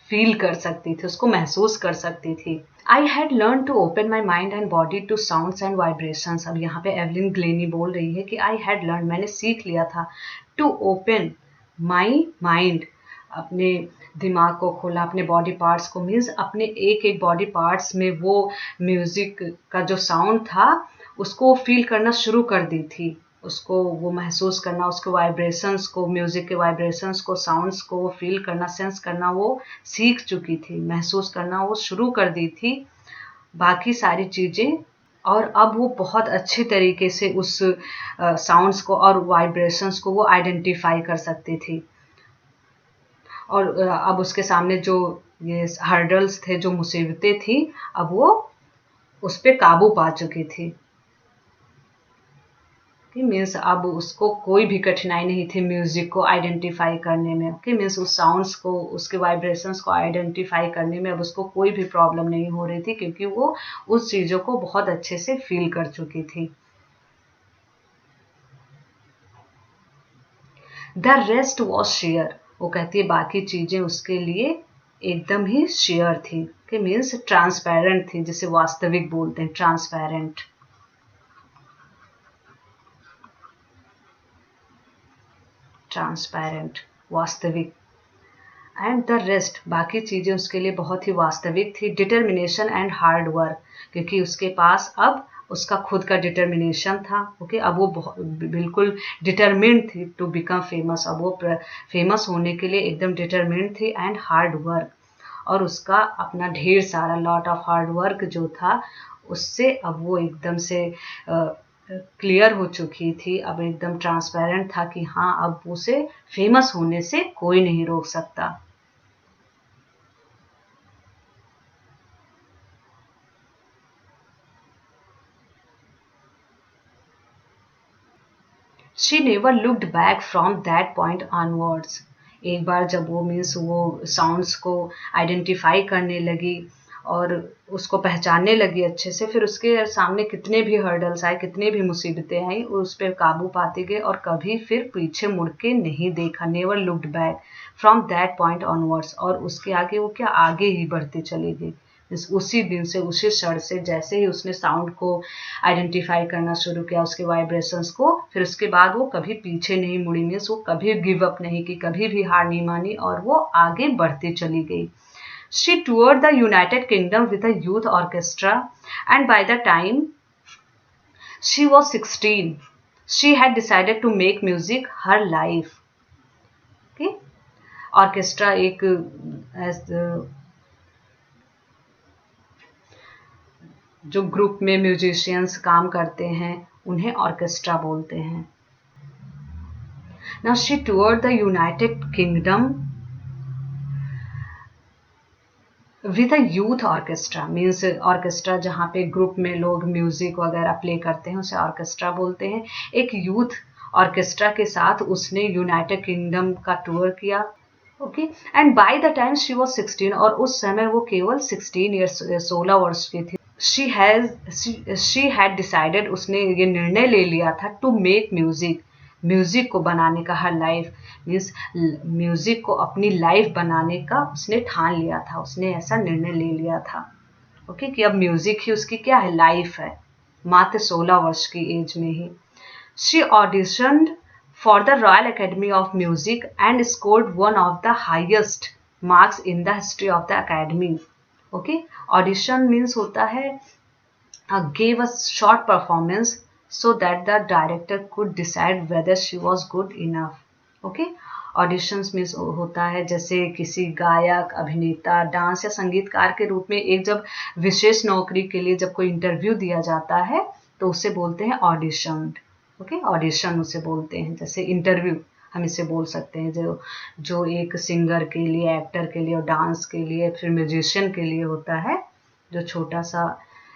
फील कर सकती थी, उसको महसूस कर सकती थी। I had learn to open my mind and body to sounds and vibrations. अब यहाँ पे एवलिन ग्लेनी बोल रही है कि आई हैड लर्न, मैंने सीख लिया था, टू ओपन माई माइंड, अपने दिमाग को खोला, अपने बॉडी पार्ट्स को, मीन्स अपने एक एक बॉडी पार्ट्स में वो म्यूजिक का जो साउंड था उसको फील करना शुरू कर दी थी, उसको वो महसूस करना, उसके वाइब्रेशंस को, म्यूजिक के वाइब्रेशंस को, साउंड्स को वो फील करना, सेंस करना वो सीख चुकी थी, महसूस करना वो शुरू कर दी थी, बाकी सारी चीज़ें, और अब वो बहुत अच्छे तरीके से उस साउंड्स को और वाइब्रेशंस को वो आइडेंटिफाई कर सकती थी, और अब उसके सामने जो ये हर्डल्स थे, जो मुसीबतें थी, अब वो उस पर काबू पा चुकी थी, मीन्स अब उसको कोई भी कठिनाई नहीं थी म्यूजिक को आइडेंटिफाई करने में, ओके, मीन्स उस साउंड्स को, उसके वाइब्रेशंस को आइडेंटिफाई करने में अब उसको कोई भी प्रॉब्लम नहीं हो रही थी, क्योंकि वो उस चीज़ों को बहुत अच्छे से फील कर चुकी थी। द रेस्ट वॉज शेयर, वो कहती है बाकी चीज़ें उसके लिए एकदम ही शेयर थी, कि मीन्स ट्रांसपेरेंट थी, जिसे वास्तविक बोलते हैं, ट्रांसपेरेंट, ट्रांसपेरेंट, वास्तविक, एंड द रेस्ट, बाकी चीज़ें उसके लिए बहुत ही वास्तविक थी। डिटर्मिनेशन एंड हार्ड वर्क, क्योंकि उसके पास अब उसका खुद का डिटर्मिनेशन था। ओके, अब वो बिल्कुल डिटरमिन्ड थी टू बिकम फेमस। अब वो फेमस होने के लिए एकदम डिटरमिन्ड थी एंड हार्ड वर्क, और उसका अपना ढेर सारा लॉट ऑफ हार्ड वर्क जो था उससे अब वो एकदम से क्लियर हो चुकी थी, अब एकदम ट्रांसपेरेंट था कि हाँ अब उसे फेमस होने से कोई नहीं रोक सकता। She never looked back from that point onwards. एक बार जब वो मीन्स वो साउंड्स को आइडेंटिफाई करने लगी और उसको पहचानने लगी अच्छे से, फिर उसके सामने कितने भी हर्डल्स आए, कितने भी मुसीबतें आई, उस पर काबू पाते गए और कभी फिर पीछे मुड़ के नहीं देखा। Never looked back from that point onwards, और उसके आगे वो क्या आगे ही बढ़ती चली गई। उसी दिन से, उसी क्षण से, जैसे ही उसने साउंड को आइडेंटिफाई करना शुरू किया, उसके वाइब्रेशंस को, फिर उसके बाद वो कभी पीछे नहीं मुड़ी, मीन्स वो कभी गिव अप नहीं की, कभी भी हार नहीं मानी और वो आगे बढ़ती चली गई। She toured the United Kingdom with a youth orchestra, and by the time she was 16, she had decided to make music her life. Okay? Orchestra एक जो ग्रुप में म्यूजिशियंस काम करते हैं उन्हें ऑर्केस्ट्रा बोलते हैं। Now she toured the United Kingdom with a youth orchestra, means orchestra जहाँ पे ग्रुप में लोग म्यूजिक वगैरह प्ले करते हैं उसे ऑर्केस्ट्रा बोलते हैं। एक यूथ ऑर्केस्ट्रा के साथ उसने यूनाइटेड किंगडम का टूर किया। Okay, and bye the time she was 16, और उस समय वो केवल 16 ईयर्स 16 वर्ष की थी। शी हैड डिसाइडेड, उसने ये निर्णय ले लिया था टू मेक म्यूजिक, म्यूजिक को बनाने का, हर लाइफ मीन्स म्यूजिक को अपनी लाइफ बनाने का उसने ठान लिया था, उसने ऐसा निर्णय ले लिया था। ओके, कि अब म्यूजिक ही उसकी क्या है, लाइफ है, मात्र 16 वर्ष की एज में ही। She auditioned for the Royal Academy of Music and scored one of the highest marks in the history of the academy. Okay, audition means होता है gave a short performance so that the director could decide whether she was good enough. Okay, auditions means होता है जैसे किसी गायक, अभिनेता, dance या संगीतकार के रूप में एक जब विशेष नौकरी के लिए जब कोई इंटरव्यू दिया जाता है तो उसे बोलते हैं ऑडिशन। ओके, ऑडिशन उसे बोलते हैं, जैसे इंटरव्यू हम इसे बोल सकते हैं, जो एक सिंगर के लिए, एक्टर के लिए और डांस के लिए, फिर म्यूजिशियन के लिए होता है, जो छोटा सा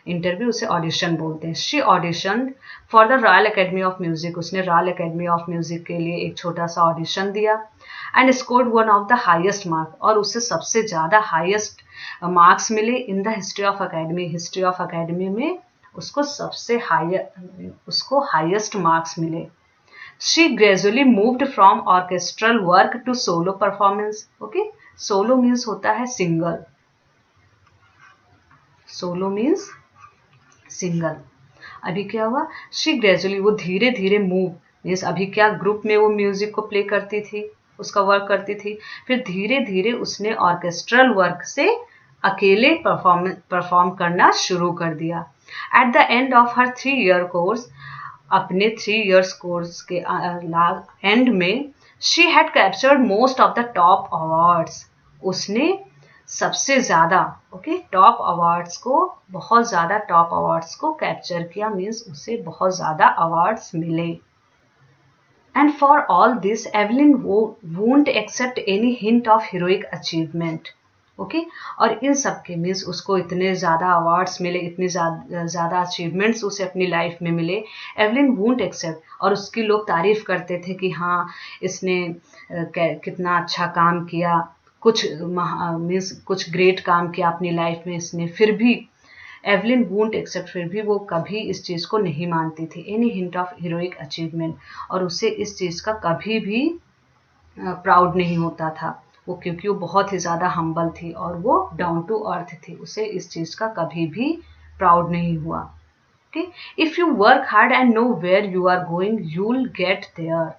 इंटरव्यू, उसे ऑडिशन बोलते हैं। She audition for the Royal Academy of Music, उसने रॉयल अकेडमी ऑफ म्यूजिक के लिए एक छोटा सा ऑडिशन दिया and scored one of the highest mark, और उससे सबसे ज़्यादा हाईएस्ट मार्क्स मिले in the history of academy, history of academy में उसको उसको हाईएस्ट मार्क्स मिले। She gradually moved from orchestral work to solo performance. Okay, solo means होता है सिंगल, सोलो मीन्स सिंगल। अभी क्या हुआ, शी ग्रेजुअली, वो धीरे धीरे मूव मीन्स, अभी क्या ग्रुप में वो म्यूजिक को प्ले करती थी, उसका वर्क करती थी, फिर धीरे धीरे उसने ऑर्केस्ट्रल वर्क से अकेले परफॉर्म करना शुरू कर दिया। At the end of her 3 year course, अपने 3 इयर्स कोर्स के एंड में, she had captured most of the top awards, उसने सबसे ज़्यादा टॉप अवार्ड्स को, बहुत ज़्यादा टॉप अवार्ड्स को कैप्चर किया, मीन्स उसे बहुत ज़्यादा अवार्ड्स मिले। And for all this Evelyn won't accept any hint of heroic achievement. Okay, और इन सब के मीन्स उसको इतने ज़्यादा अवार्ड्स मिले, इतने ज़्यादा अचीवमेंट्स उसे अपनी लाइफ में मिले, एवलिन वोंट एक्सेप्ट, और उसकी लोग तारीफ करते थे कि हाँ इसने कितना अच्छा काम किया, कुछ मीन्स कुछ ग्रेट काम किया अपनी लाइफ में इसने, फिर भी एवलिन वोंट एक्सेप्ट, फिर भी वो कभी इस चीज़ को नहीं मानती थी, any hint of heroic achievement, और उसे इस चीज़ का कभी भी प्राउड नहीं होता था वो, क्योंकि वो बहुत ही ज़्यादा हम्बल थी और वो डाउन टू अर्थ थी, उसे इस चीज़ का कभी भी प्राउड नहीं हुआ। Okay, if you work hard and know where you are going you will get there.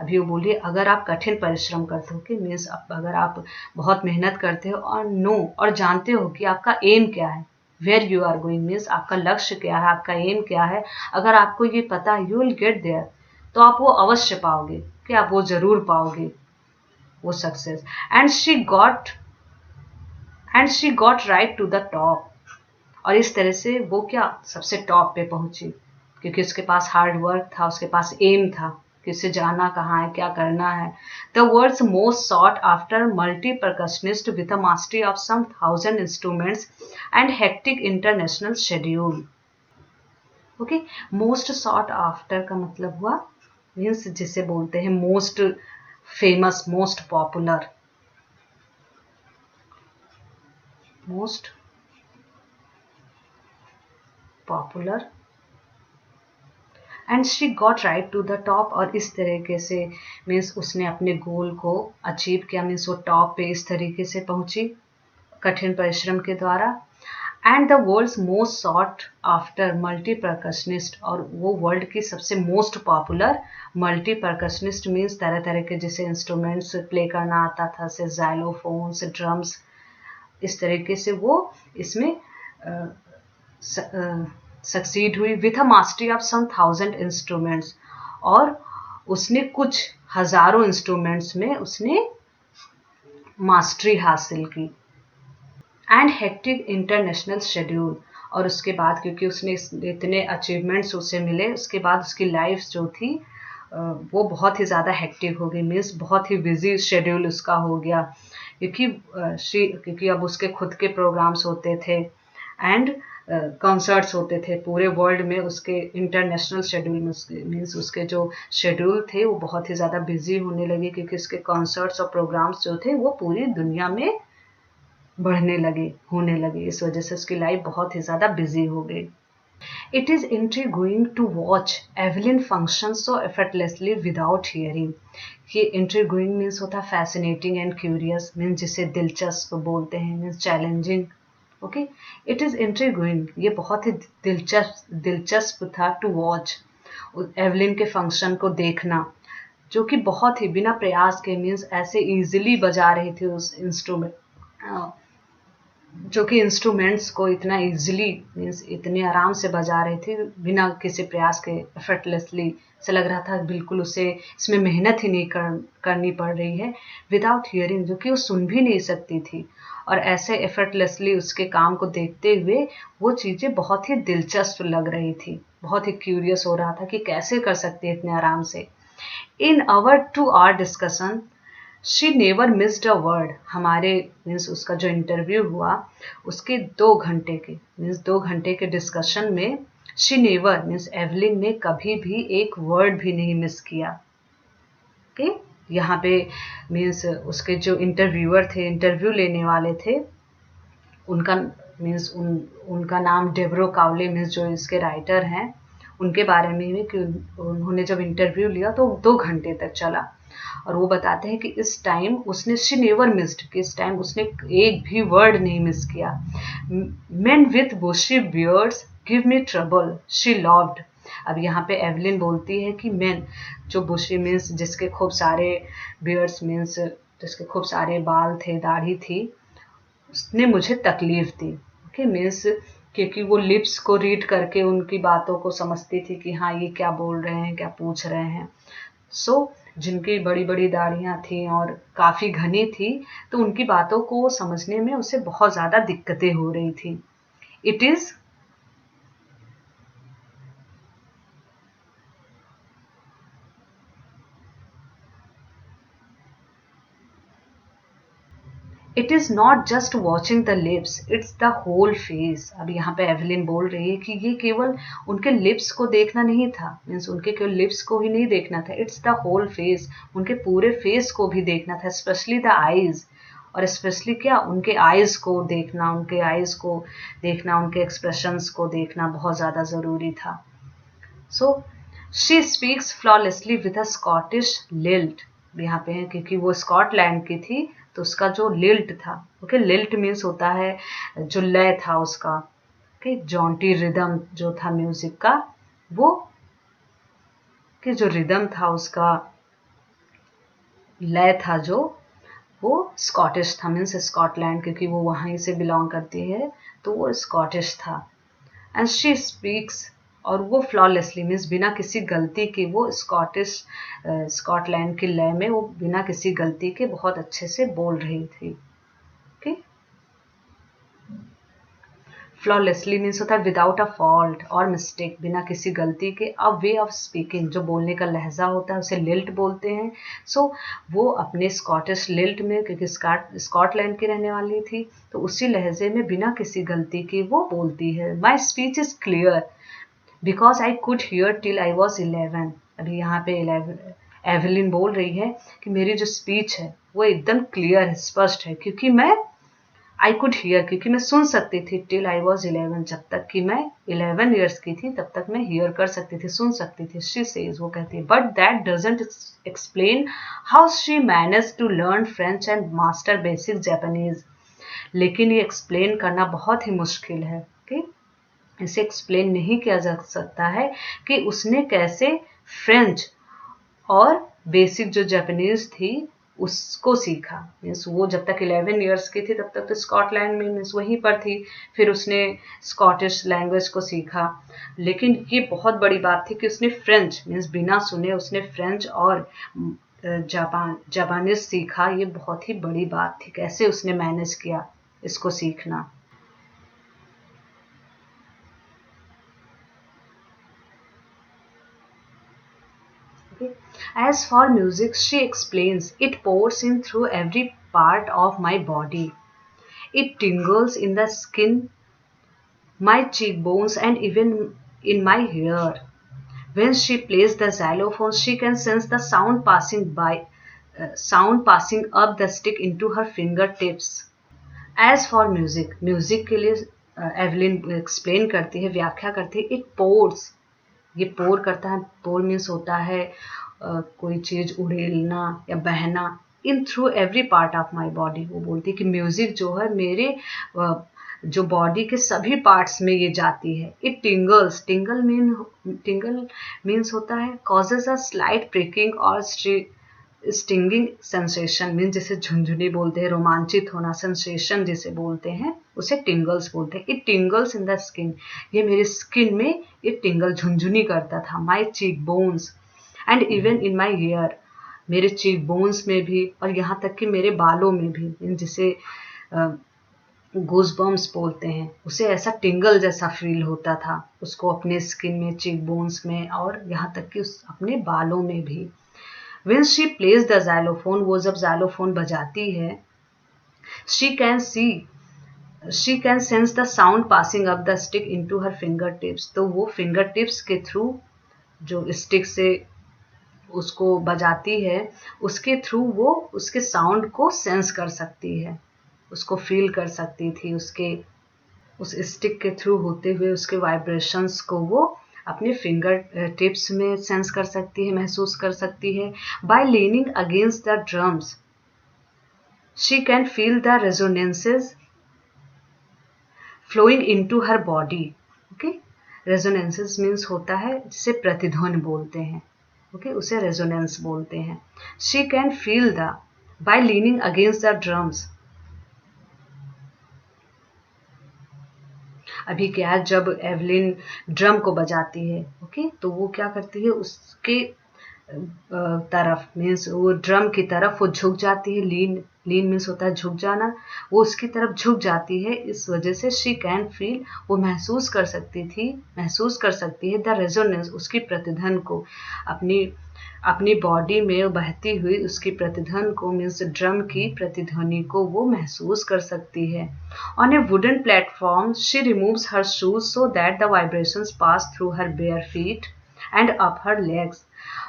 अभी वो बोलिए, अगर आप कठिन परिश्रम करते हो, कि मीन्स अगर आप बहुत मेहनत करते हो और और जानते हो कि आपका एम क्या है, where you are going means आपका लक्ष्य क्या है, आपका एम क्या है। अगर आपको ये पता है, यू विल गेट देयर, तो आप वो अवश्य पाओगे, कि आप वो जरूर पाओगे, वो success. And she got right to the top, और इस तरह से वो क्या सबसे टॉप पे पहुंची, क्योंकि उसके पास हार्ड वर्क था, उसके पास एम था कि उसे जाना कहाँ है, क्या करना है। The world's most sought after multi percussionist with a mastery of some 1000 instruments and hectic international schedule. Okay, most sought after का मतलब हुआ मीन्स जिसे बोलते हैं most famous, most popular, most popular. And she got right to the top, और इस तरीके से मीन्स उसने अपने गोल को अचीव किया, मीन्स वो टॉप पे इस तरीके से पहुंची कठिन परिश्रम के द्वारा। And the world's most sought after multi percussionist, और वो वर्ल्ड की सबसे most popular multi percussionist means तरह तरह के जैसे इंस्ट्रूमेंट्स प्ले करना आता था, जैसे जाइलोफोन्स, ड्रम्स, इस तरीके से वो इसमें सक्सीड हुई with a mastery of some 1000 instruments, और उसने कुछ हजारों इंस्ट्रूमेंट्स में उसने मास्टरी हासिल की। एंड हेक्टिक इंटरनेशनल शेड्यूल, और उसके बाद क्योंकि उसने इतने अचीवमेंट्स उसे मिले, उसके बाद उसकी लाइफ जो थी वो बहुत ही ज़्यादा हेक्टिक हो गई, मीन्स बहुत ही बिजी शेड्यूल उसका हो गया, क्योंकि अब उसके खुद के प्रोग्राम्स होते थे एंड कॉन्सर्ट्स होते थे पूरे वर्ल्ड में। उसके इंटरनेशनल शेड्यूल में मीन्स उसके जो शेड्यूल थे वो बहुत ही ज़्यादा बिजी होने लगे, क्योंकि उसके कॉन्सर्ट्स और प्रोग्राम्स जो थे वो पूरी दुनिया में होने लगे, इस वजह से उसकी लाइफ बहुत ही ज़्यादा बिजी हो गई। It is intriguing to watch Evelyn function so effortlessly without hearing. ये intriguing means होता है fascinating and curious, means जिसे दिलचस्प बोलते हैं, means challenging. Okay, it is intriguing, ये बहुत ही दिलचस्प था to watch, एवलिन के फंक्शन को देखना, जो कि बहुत ही बिना प्रयास के मीन्स ऐसे इजीली बजा रही थी उस इंस्ट्रूमेंट, जो कि इंस्ट्रूमेंट्स को इतना इजीली मीन्स इतने आराम से बजा रही थी बिना किसी प्रयास के, एफर्टलेसली। ऐसा लग रहा था बिल्कुल उसे इसमें मेहनत ही नहीं करनी पड़ रही है, विदाउट हियरिंग, जो कि वो सुन भी नहीं सकती थी, और ऐसे एफर्टलेसली उसके काम को देखते हुए वो चीज़ें बहुत ही दिलचस्प लग रही थी, बहुत ही क्यूरियस हो रहा था कि कैसे कर सकती है इतने आराम से। In our 2 hour discussion she never missed a word, हमारे मीन्स उसका जो इंटरव्यू हुआ उसके 2 घंटे के मीन्स 2 घंटे के डिस्कशन में शी नेवर मीन्स एवलिन ने कभी भी एक वर्ड भी नहीं मिस किया। ओके, यहाँ पे मीन्स उसके जो इंटरव्यूअर थे, इंटरव्यू लेने वाले थे, उनका मीन्स उनका नाम डेब्रो कावले मीन्स जो इसके राइटर हैं उनके बारे में भी, कि उन्होंने जब इंटरव्यू लिया तो 2 घंटे तक चला, और वो बताते हैं कि इस टाइम उसने शी नेवर मिस्ड, कि इस टाइम उसने एक भी वर्ड नहीं मिस किया। Men with bushy beards give me trouble she loved, अब यहाँ पे एवलिन बोलती है कि मेन जो बुशी मीन्स जिसके खूब सारे बियर्ड्स मीन्स जिसके खूब सारे बाल थे, दाढ़ी थी, उसने मुझे तकलीफ दी। ओके, मीन्स क्योंकि वो लिप्स को रीड करके उनकी बातों को समझती थी कि हाँ ये क्या बोल रहे हैं, क्या पूछ रहे हैं। सो जिनकी बड़ी बड़ी दाढ़ियाँ थी और काफ़ी घनी थी, तो उनकी बातों को समझने में उसे बहुत ज़्यादा दिक्कतें हो रही थी। It is it is not just watching the lips, it's the whole face. अब यहाँ पे एवलिन बोल रही है कि ये केवल उनके लिप्स को देखना नहीं था, मीन्स उनके केवल लिप्स को ही नहीं देखना था, इट्स द होल फेस, उनके पूरे फेस को भी देखना था, स्पेशली द आईज, और स्पेशली क्या उनके आईज को देखना, उनके आईज को देखना, उनके एक्सप्रेशंस को देखना बहुत ज़्यादा ज़रूरी था। So she speaks flawlessly with a Scottish lilt, यहाँ पे है क्योंकि वो स्कॉटलैंड की थी, तो उसका जो लिल्ट था, ओके, लिल्ट मीन्स होता है जो लय था उसका, ओके, जॉन्टी रिदम जो था म्यूजिक का, वो कि जो रिदम था उसका, लय था जो, वो स्कॉटिश था, मीन्स स्कॉटलैंड, क्योंकि वो वहीं से बिलोंग करती है तो वो स्कॉटिश था। एंड शी स्पीक्स, और वो फ्लॉलेसली मीन्स बिना किसी गलती के, वो स्कॉटलैंड की लय में वो बिना किसी गलती के बहुत अच्छे से बोल रही थी। ओके, फ्लॉलेसली मीन्स होता है विदाउट अ फॉल्ट और मिस्टेक, बिना किसी गलती के। अ वे ऑफ स्पीकिंग, जो बोलने का लहजा होता है उसे लिल्ट बोलते हैं। सो वो अपने स्कॉटिश लिल्ट में, क्योंकि स्कॉटलैंड की रहने वाली थी, तो उसी लहजे में बिना किसी गलती के वो बोलती है। My speech is clear because I could hear till I was 11। अभी यहाँ पे एवलिन बोल रही है कि मेरी जो स्पीच है वो एकदम क्लियर है, स्पष्ट है, क्योंकि मैं आई कुड हियर, क्योंकि मैं सुन सकती थी, टिल आई वॉज 11, जब तक कि मैं 11 ईयर्स की थी तब तक मैं हियर कर सकती थी, सुन सकती थी। शी सेज, वो कहती है, but that doesn't explain how she manage to learn French and master basic Japanese. लेकिन ये एक्सप्लेन करना बहुत ही मुश्किल है। okay? इसे एक्सप्लेन नहीं किया जा सकता है कि उसने कैसे फ्रेंच और बेसिक जो जापानीज थी उसको सीखा। मीन्स वो जब तक 11 ईयर्स की थी तब तक तो स्कॉटलैंड में मीन्स वहीं पर थी, फिर उसने स्कॉटिश लैंग्वेज को सीखा। लेकिन ये बहुत बड़ी बात थी कि उसने फ्रेंच मीन्स बिना सुने उसने फ्रेंच और जापानीज सीखा। ये बहुत ही बड़ी बात थी, कैसे उसने मैनेज किया इसको सीखना। As for music, she explains, it pours in through every part of my body. It tingles in the skin, my cheekbones, and even in my hair. When she plays the xylophone, she can sense the sound passing up the stick into her fingertips. As for music, music के लिए Evelyn explain करती है, व्याख्या करती है, it pores, ये पोर करता है, पोर मीन्स होता है कोई चीज उड़ेलना या बहना। In through every part of my body, वो बोलती है कि म्यूजिक जो है मेरे जो बॉडी के सभी पार्ट्स में ये जाती है। इट टिंगल्स, टिंगल मीन्स होता है कॉजेज अ स्लाइट प्रिकिंग और स्टिंगिंग सेंसेशन, मीन जिसे झुंझुनी बोलते हैं, रोमांचित होना, सेंसेशन जिसे बोलते हैं उसे टिंगल्स बोलते हैं। It tingles in the skin, ये मेरी स्किन में ये टिंगल झुंझुनी करता था। My cheek bones and even in my hair, मेरे चीक बोन्स में भी और यहाँ तक कि मेरे बालों में भी, जिसे गूज़बम्प्स बोलते हैं, उसे ऐसा टिंगल जैसा फील होता था उसको अपने स्किन में, चीक बोन्स में और यहाँ तक कि उस अपने बालों में भी। When she plays the xylophone, वो जब xylophone बजाती है, she can sense the sound passing up the stick into her fingertips, तो वो fingertips के थ्रू जो स्टिक से उसको बजाती है उसके थ्रू वो उसके साउंड को सेंस कर सकती है, उसको फील कर सकती थी, उसके उस स्टिक के थ्रू होते हुए उसके वाइब्रेशंस को वो अपने फिंगर टिप्स में सेंस कर सकती है, महसूस कर सकती है। By leaning against the drums she can feel the resonances flowing into her body. Okay, resonances means होता है जिसे प्रतिध्वनि बोलते हैं। ओके, उसे रेजोनेंस बोलते हैं। She can feel the, by leaning against the drums, अभी क्या है, जब एवलिन ड्रम को बजाती है, ओके, तो वो क्या करती है, उसके तरफ मीन्स वो ड्रम की तरफ वो झुक जाती है। लीन मीन्स होता है झुक जाना, वो उसकी तरफ झुक जाती है। इस वजह से शी कैन फील, वो महसूस कर सकती है द रेजोनेंस, उसकी प्रतिध्वनि को, अपनी बॉडी में बहती हुई उसकी प्रतिध्वनि को, मीन्स ड्रम की प्रतिध्वनि को वो महसूस कर सकती है। On A wooden platform she removes her shoes so that the vibrations pass through her bare feet and up her legs,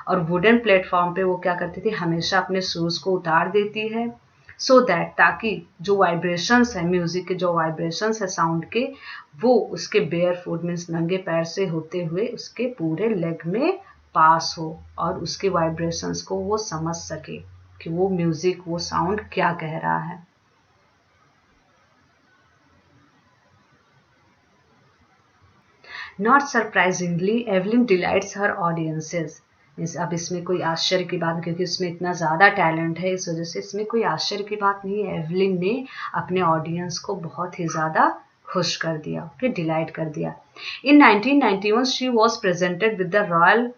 और वुडन प्लेटफॉर्म पे वो क्या करती थी, हमेशा अपने शूज को उतार देती है, सो दैट, ताकि जो वाइब्रेशंस है, म्यूजिक के जो वाइब्रेशंस है साउंड के, वो उसके बेयर फुट मीन्स नंगे पैर से होते हुए उसके पूरे लेग में पास हो और उसके वाइब्रेशंस को वो समझ सके कि वो म्यूजिक, वो साउंड क्या कह रहा है। Not surprisingly, Evelyn delights her audiences. अब इसमें कोई आश्चर्य की बात, क्योंकि इसमें इतना ज़्यादा टैलेंट है, इस वजह से इसमें कोई आश्चर्य की बात नहीं है। एवलिन ने अपने ऑडियंस को बहुत ही ज़्यादा खुश कर दिया, ओके, डिलाइट कर दिया। In 1991 she was presented with the Royal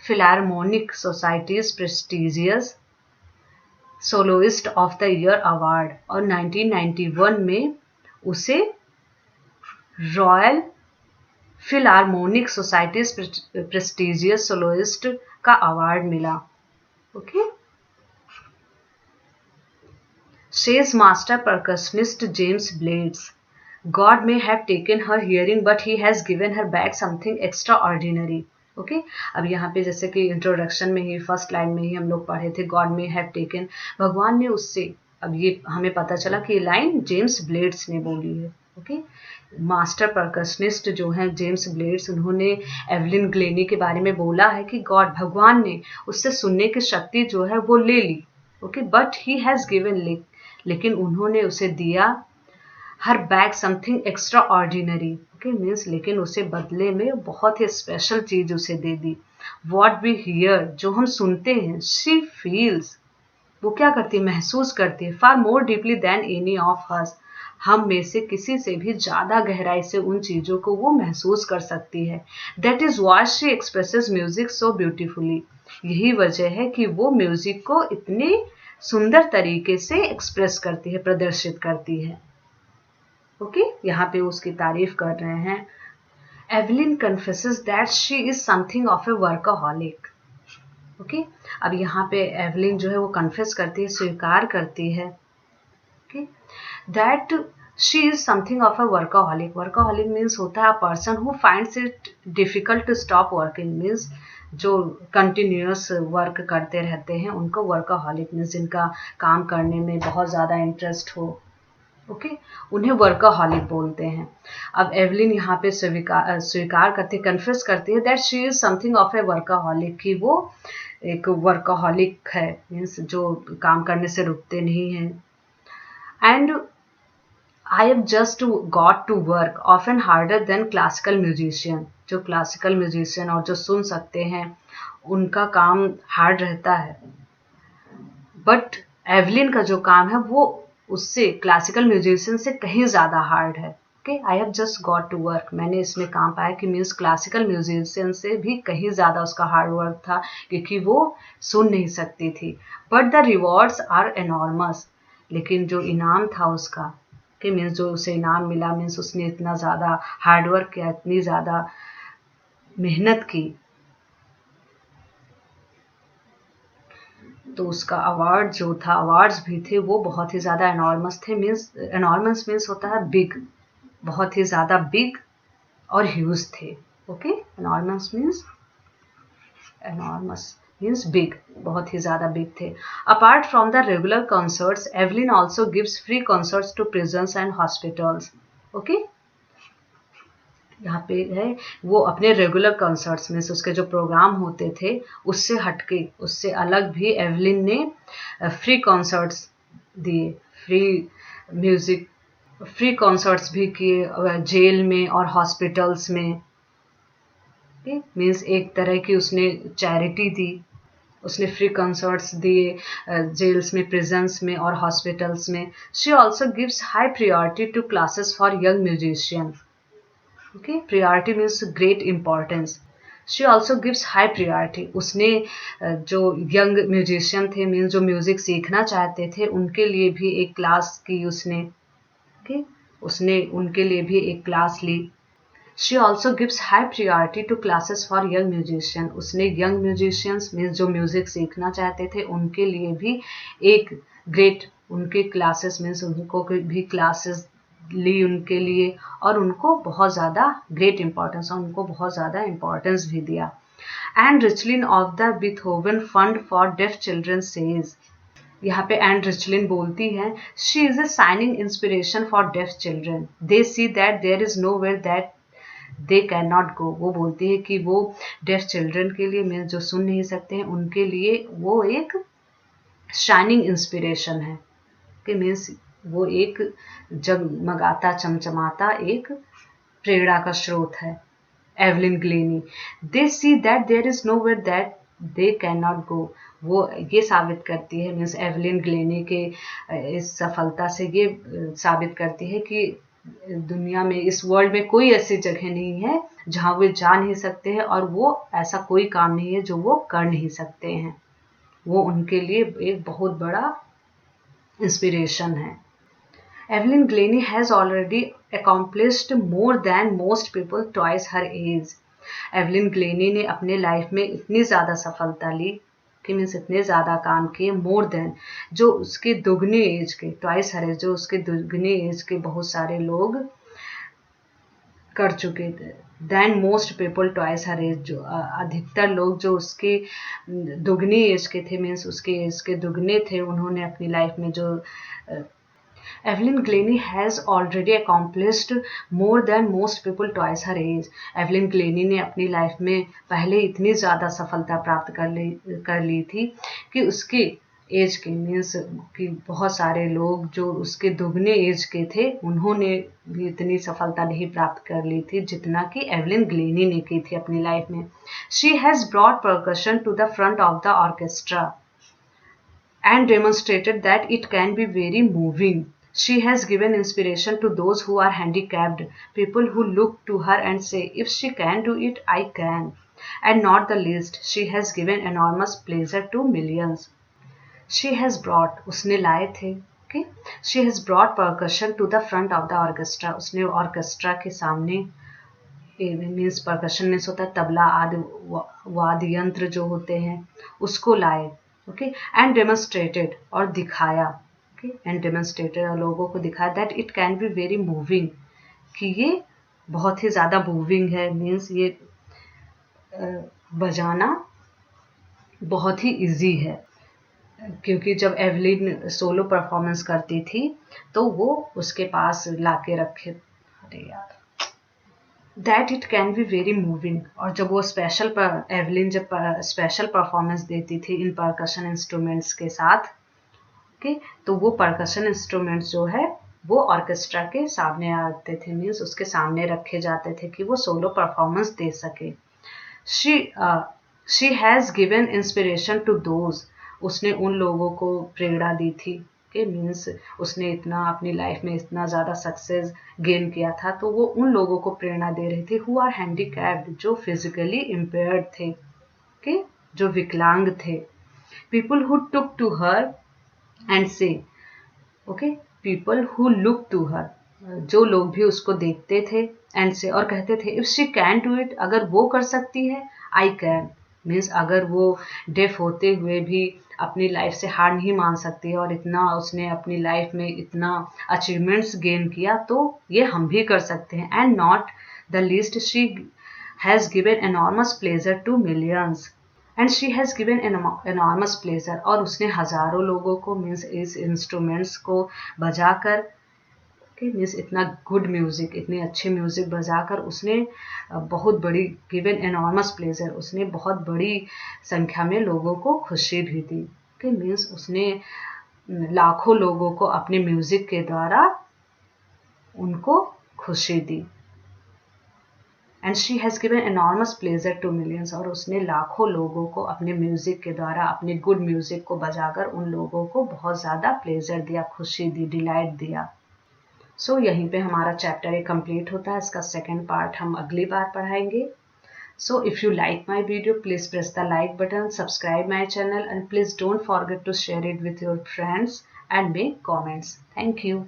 Philharmonic Society's prestigious soloist of the year award, और 1991 में उसे Royal Philharmonic Society's prestigious soloist का अवार्ड मिला, okay. Says master percussionist James Blades, God may have taken her hearing but he has given her back something extraordinary, okay. अब यहाँ पे जैसे कि इंट्रोडक्शन में ही फर्स्ट लाइन में ही हम लोग पढ़े थे, गॉड में हैव टेकन, भगवान ने उससे, अब ये हमें पता चला कि ये लाइन जेम्स ब्लेड्स ने बोली है, ओके। मास्टर परकशनिस्ट जो हैं जेम्स ब्लेड्स, उन्होंने एवलिन ग्लेनी के बारे में बोला है कि गॉड, भगवान ने उससे सुनने की शक्ति जो है वो ले ली, okay, but he has given, लेकिन उन्होंने उसे दिया her back something extraordinary, okay, means लेकिन उसे बदले में बहुत ही स्पेशल चीज उसे दे दी। वॉट वी हियर, जो हम सुनते हैं, शी फील्स, वो क्या करती है, महसूस करती है, far more deeply than any of us, हम में से किसी से भी ज्यादा गहराई से उन चीजों को वो महसूस कर सकती है। That is why she expresses music so beautifully, यही वजह है कि वो म्यूजिक को इतने सुंदर तरीके से एक्सप्रेस करती है, प्रदर्शित करती है, ओके। यहाँ पे उसकी तारीफ कर रहे हैं। Evelyn confesses that she is something of a workaholic, okay. अब यहाँ पे एवलिन जो है वो कन्फेस करती है, स्वीकार करती है, okay, that she is something of a workaholic. Workaholic means होता है a person who finds it difficult to stop working, means जो कंटिन्यूअस वर्क करते रहते हैं उनको वर्कaholic मीन्स जिनका काम करने में बहुत ज़्यादा इंटरेस्ट हो, ओके, उन्हें वर्कaholic बोलते हैं। अब एवलिन यहाँ पे स्वीकार करती, कन्फेस करती है that she is something of a workaholic, कि वो एक वर्कaholic है, मीन्स जो काम करने से रुकते नहीं हैं। And I have just got to work often harder than classical musician, जो क्लासिकल म्यूजिशियन और जो सुन सकते हैं उनका काम हार्ड रहता है, बट एवलिन का जो काम है वो उससे, क्लासिकल म्यूजिशियन से कहीं ज़्यादा हार्ड है, okay. I have just got to work, मैंने इसमें काम पाया कि मीन्स क्लासिकल म्यूजिशियन से भी कहीं ज़्यादा उसका हार्ड वर्क था, क्योंकि वो सुन नहीं सकती थी। But the rewards are enormous, लेकिन जो इनाम था उसका, कि मीन्स जो उसे इनाम मिला, मीन्स उसने इतना ज़्यादा हार्ड वर्क किया, इतनी ज़्यादा मेहनत की, तो उसका अवार्ड जो था, अवार्ड्स भी थे वो बहुत ही ज़्यादा एनॉर्मस थे, मीन्स एनॉर्मस मीन्स होता है बिग, बहुत ही ज़्यादा बिग और ह्यूज थे, ओके। एनॉर्मस मीन्स बिग, बहुत ही ज़्यादा बिग थे। Apart from the regular concerts, Evelyn also gives free concerts to prisons and hospitals, okay. यहाँ पे है वो अपने रेगुलर कॉन्सर्ट्स में से उसके जो प्रोग्राम होते थे उससे हटके, उससे अलग भी एवलिन ने फ्री कॉन्सर्ट्स दिए, फ्री म्यूजिक, फ्री कॉन्सर्ट्स भी किए जेल में और हॉस्पिटल्स में, मीन्स एक तरह की उसने चैरिटी दी, उसने फ्री कॉन्सर्ट्स दिए जेल्स में, प्रिजन्स में और हॉस्पिटल्स में। She also gives high priority to classes for young musician, okay, priority means great importance. She also gives high priority, उसने जो यंग म्यूजिशियन थे, मीन्स जो म्यूजिक सीखना चाहते थे, उनके लिए भी एक क्लास की उसने, okay? उसने उनके लिए भी एक क्लास ली। She also gives high priority to classes for young musician, उसने यंग म्यूजिशियंस मीन्स जो म्यूजिक सीखना चाहते थे उनके लिए भी एक ग्रेट, उनके क्लासेस मीन्स उनको भी क्लासेस ली उनके लिए, और उनको बहुत ज़्यादा ग्रेट इंपॉर्टेंस, और उनको बहुत ज़्यादा इंपॉर्टेंस भी दिया। And Richlin of the Beethoven fund for deaf children says, यहाँ पे एंड रिचलिन बोलती है, she is a shining inspiration for deaf children, they see that there is no where that they can not go. वो बोलती है कि वो def children के लिए, मीन्स जो सुन नहीं सकते हैं उनके लिए वो एक शाइनिंग इंस्पिरेशन है, कि मीन्स वो एक जगमगाता चमचमाता एक प्रेरणा का स्रोत है। Evelyn Glennie, they see that there is no where that they can not go. वो ये साबित करती है, मीन्स एवलिन ग्लेनी के इस सफलता से ये साबित करती है कि दुनिया में, इस वर्ल्ड में कोई ऐसी जगह नहीं है जहाँ वे जा नहीं सकते हैं, और वो ऐसा कोई काम नहीं है जो वो कर नहीं सकते हैं। वो उनके लिए एक बहुत बड़ा इंस्पिरेशन है। Evelyn Glenny has already accomplished more than most people twice her age। Evelyn Glenny ने अपने लाइफ में इतनी ज़्यादा सफलता ली कि मीन्स इतने ज़्यादा काम किए, मोर देन, जो उसके दुगने एज के, ट्वाइस हर एज, जो उसके दुगने एज के बहुत सारे लोग कर चुके थे। देन मोस्ट पीपल ट्वाइस हर एज, जो अधिकतर लोग जो उसके दुगनी एज के थे, मीन्स उसके एज के दुगने थे, उन्होंने अपनी लाइफ में जो Evelyn Glenny has already accomplished more than most people twice her age। Evelyn Glenny ने अपनी लाइफ में पहले इतनी ज़्यादा सफलता प्राप्त कर ली थी कि उसके एज के, मीन्स कि बहुत सारे लोग जो उसके दुगने एज के थे, उन्होंने भी इतनी सफलता नहीं प्राप्त कर ली थी जितना कि एवलिन ग्लेनी ने की थी अपनी लाइफ में। She has brought percussion to the front of the orchestra and demonstrated that it can be very moving। She has given inspiration to those who are handicapped, people who look to her and say, if she can do it, I can। And not the least, she has given enormous pleasure to millions। She has brought, उसने लाए थे, okay? She has brought percussion to the front of the orchestra। उसने orchestra के सामने, means percussion means होता है तबला आदि वाद्य यंत्र जो होते हैं, उसको लाए, ओके। एंड डेमोन्स्ट्रेटेड, और दिखाया, ओके, एंड डेमोन्स्ट्रेटेड, और लोगों को दिखाया that it can be very moving, कि ये बहुत ही ज़्यादा मूविंग है, मीन्स ये बजाना बहुत ही इजी है। क्योंकि जब एवलिन सोलो परफॉर्मेंस करती थी तो वो उसके पास लाके रखे, अरे यार, that it can be very moving. और जब वो एवलिन जब स्पेशल परफॉर्मेंस देती थी इन परकशन इंस्ट्रूमेंट्स के साथ, ओके, तो वो परकशन इंस्ट्रूमेंट्स जो है वो ऑर्केस्ट्रा के सामने आते थे, मीन्स उसके सामने रखे जाते थे कि वो सोलो परफॉर्मेंस दे सके। She has given inspiration to those, उसने उन लोगों को प्रेरणा दी थी, के मीन्स उसने इतना अपनी लाइफ में इतना ज़्यादा सक्सेस गेन किया था, तो वो उन लोगों को प्रेरणा दे रही थी हु आर हैंडीकैप्ड, जो फिजिकली इम्पेयर्ड थे, के जो विकलांग थे। People who took to her and से, okay, people who look to her, जो लोग भी उसको देखते थे, एंड से, और कहते थे, if she can do it, अगर वो कर सकती है, आई कैन, मीन्स अगर वो डेफ होते हुए भी अपनी लाइफ से हार नहीं मान सकती है और इतना उसने अपनी लाइफ में इतना अचीवमेंट्स गेन किया, तो ये हम भी कर सकते हैं। And not the least, she has given enormous pleasure to millions, and she has given enormous pleasure, और उसने हज़ारों लोगों को, मीन्स इस इंस्ट्रूमेंट्स को बजाकर, मीन्स इतना गुड म्यूज़िक, इतने अच्छे म्यूज़िक बजाकर उसने बहुत बड़ी, गिवन एनॉर्मस प्लेजर, उसने बहुत बड़ी संख्या में लोगों को खुशी भी दी, कि मीन्स उसने लाखों लोगों को अपने म्यूज़िक के द्वारा उनको खुशी दी। And she has given enormous pleasure to millions, और उसने लाखों लोगों को अपने म्यूज़िक के द्वारा, अपने गुड म्यूज़िक को बजाकर उन लोगों को बहुत ज़्यादा प्लेजर दिया, खुशी दी, डिलाइट दिया। सो यहीं पे हमारा चैप्टर एक कंप्लीट होता है। इसका सेकेंड पार्ट हम अगली बार पढ़ाएंगे। So if you like my video, please press the like button, subscribe my channel, and please don't forget to share it with your friends and make comments. Thank you.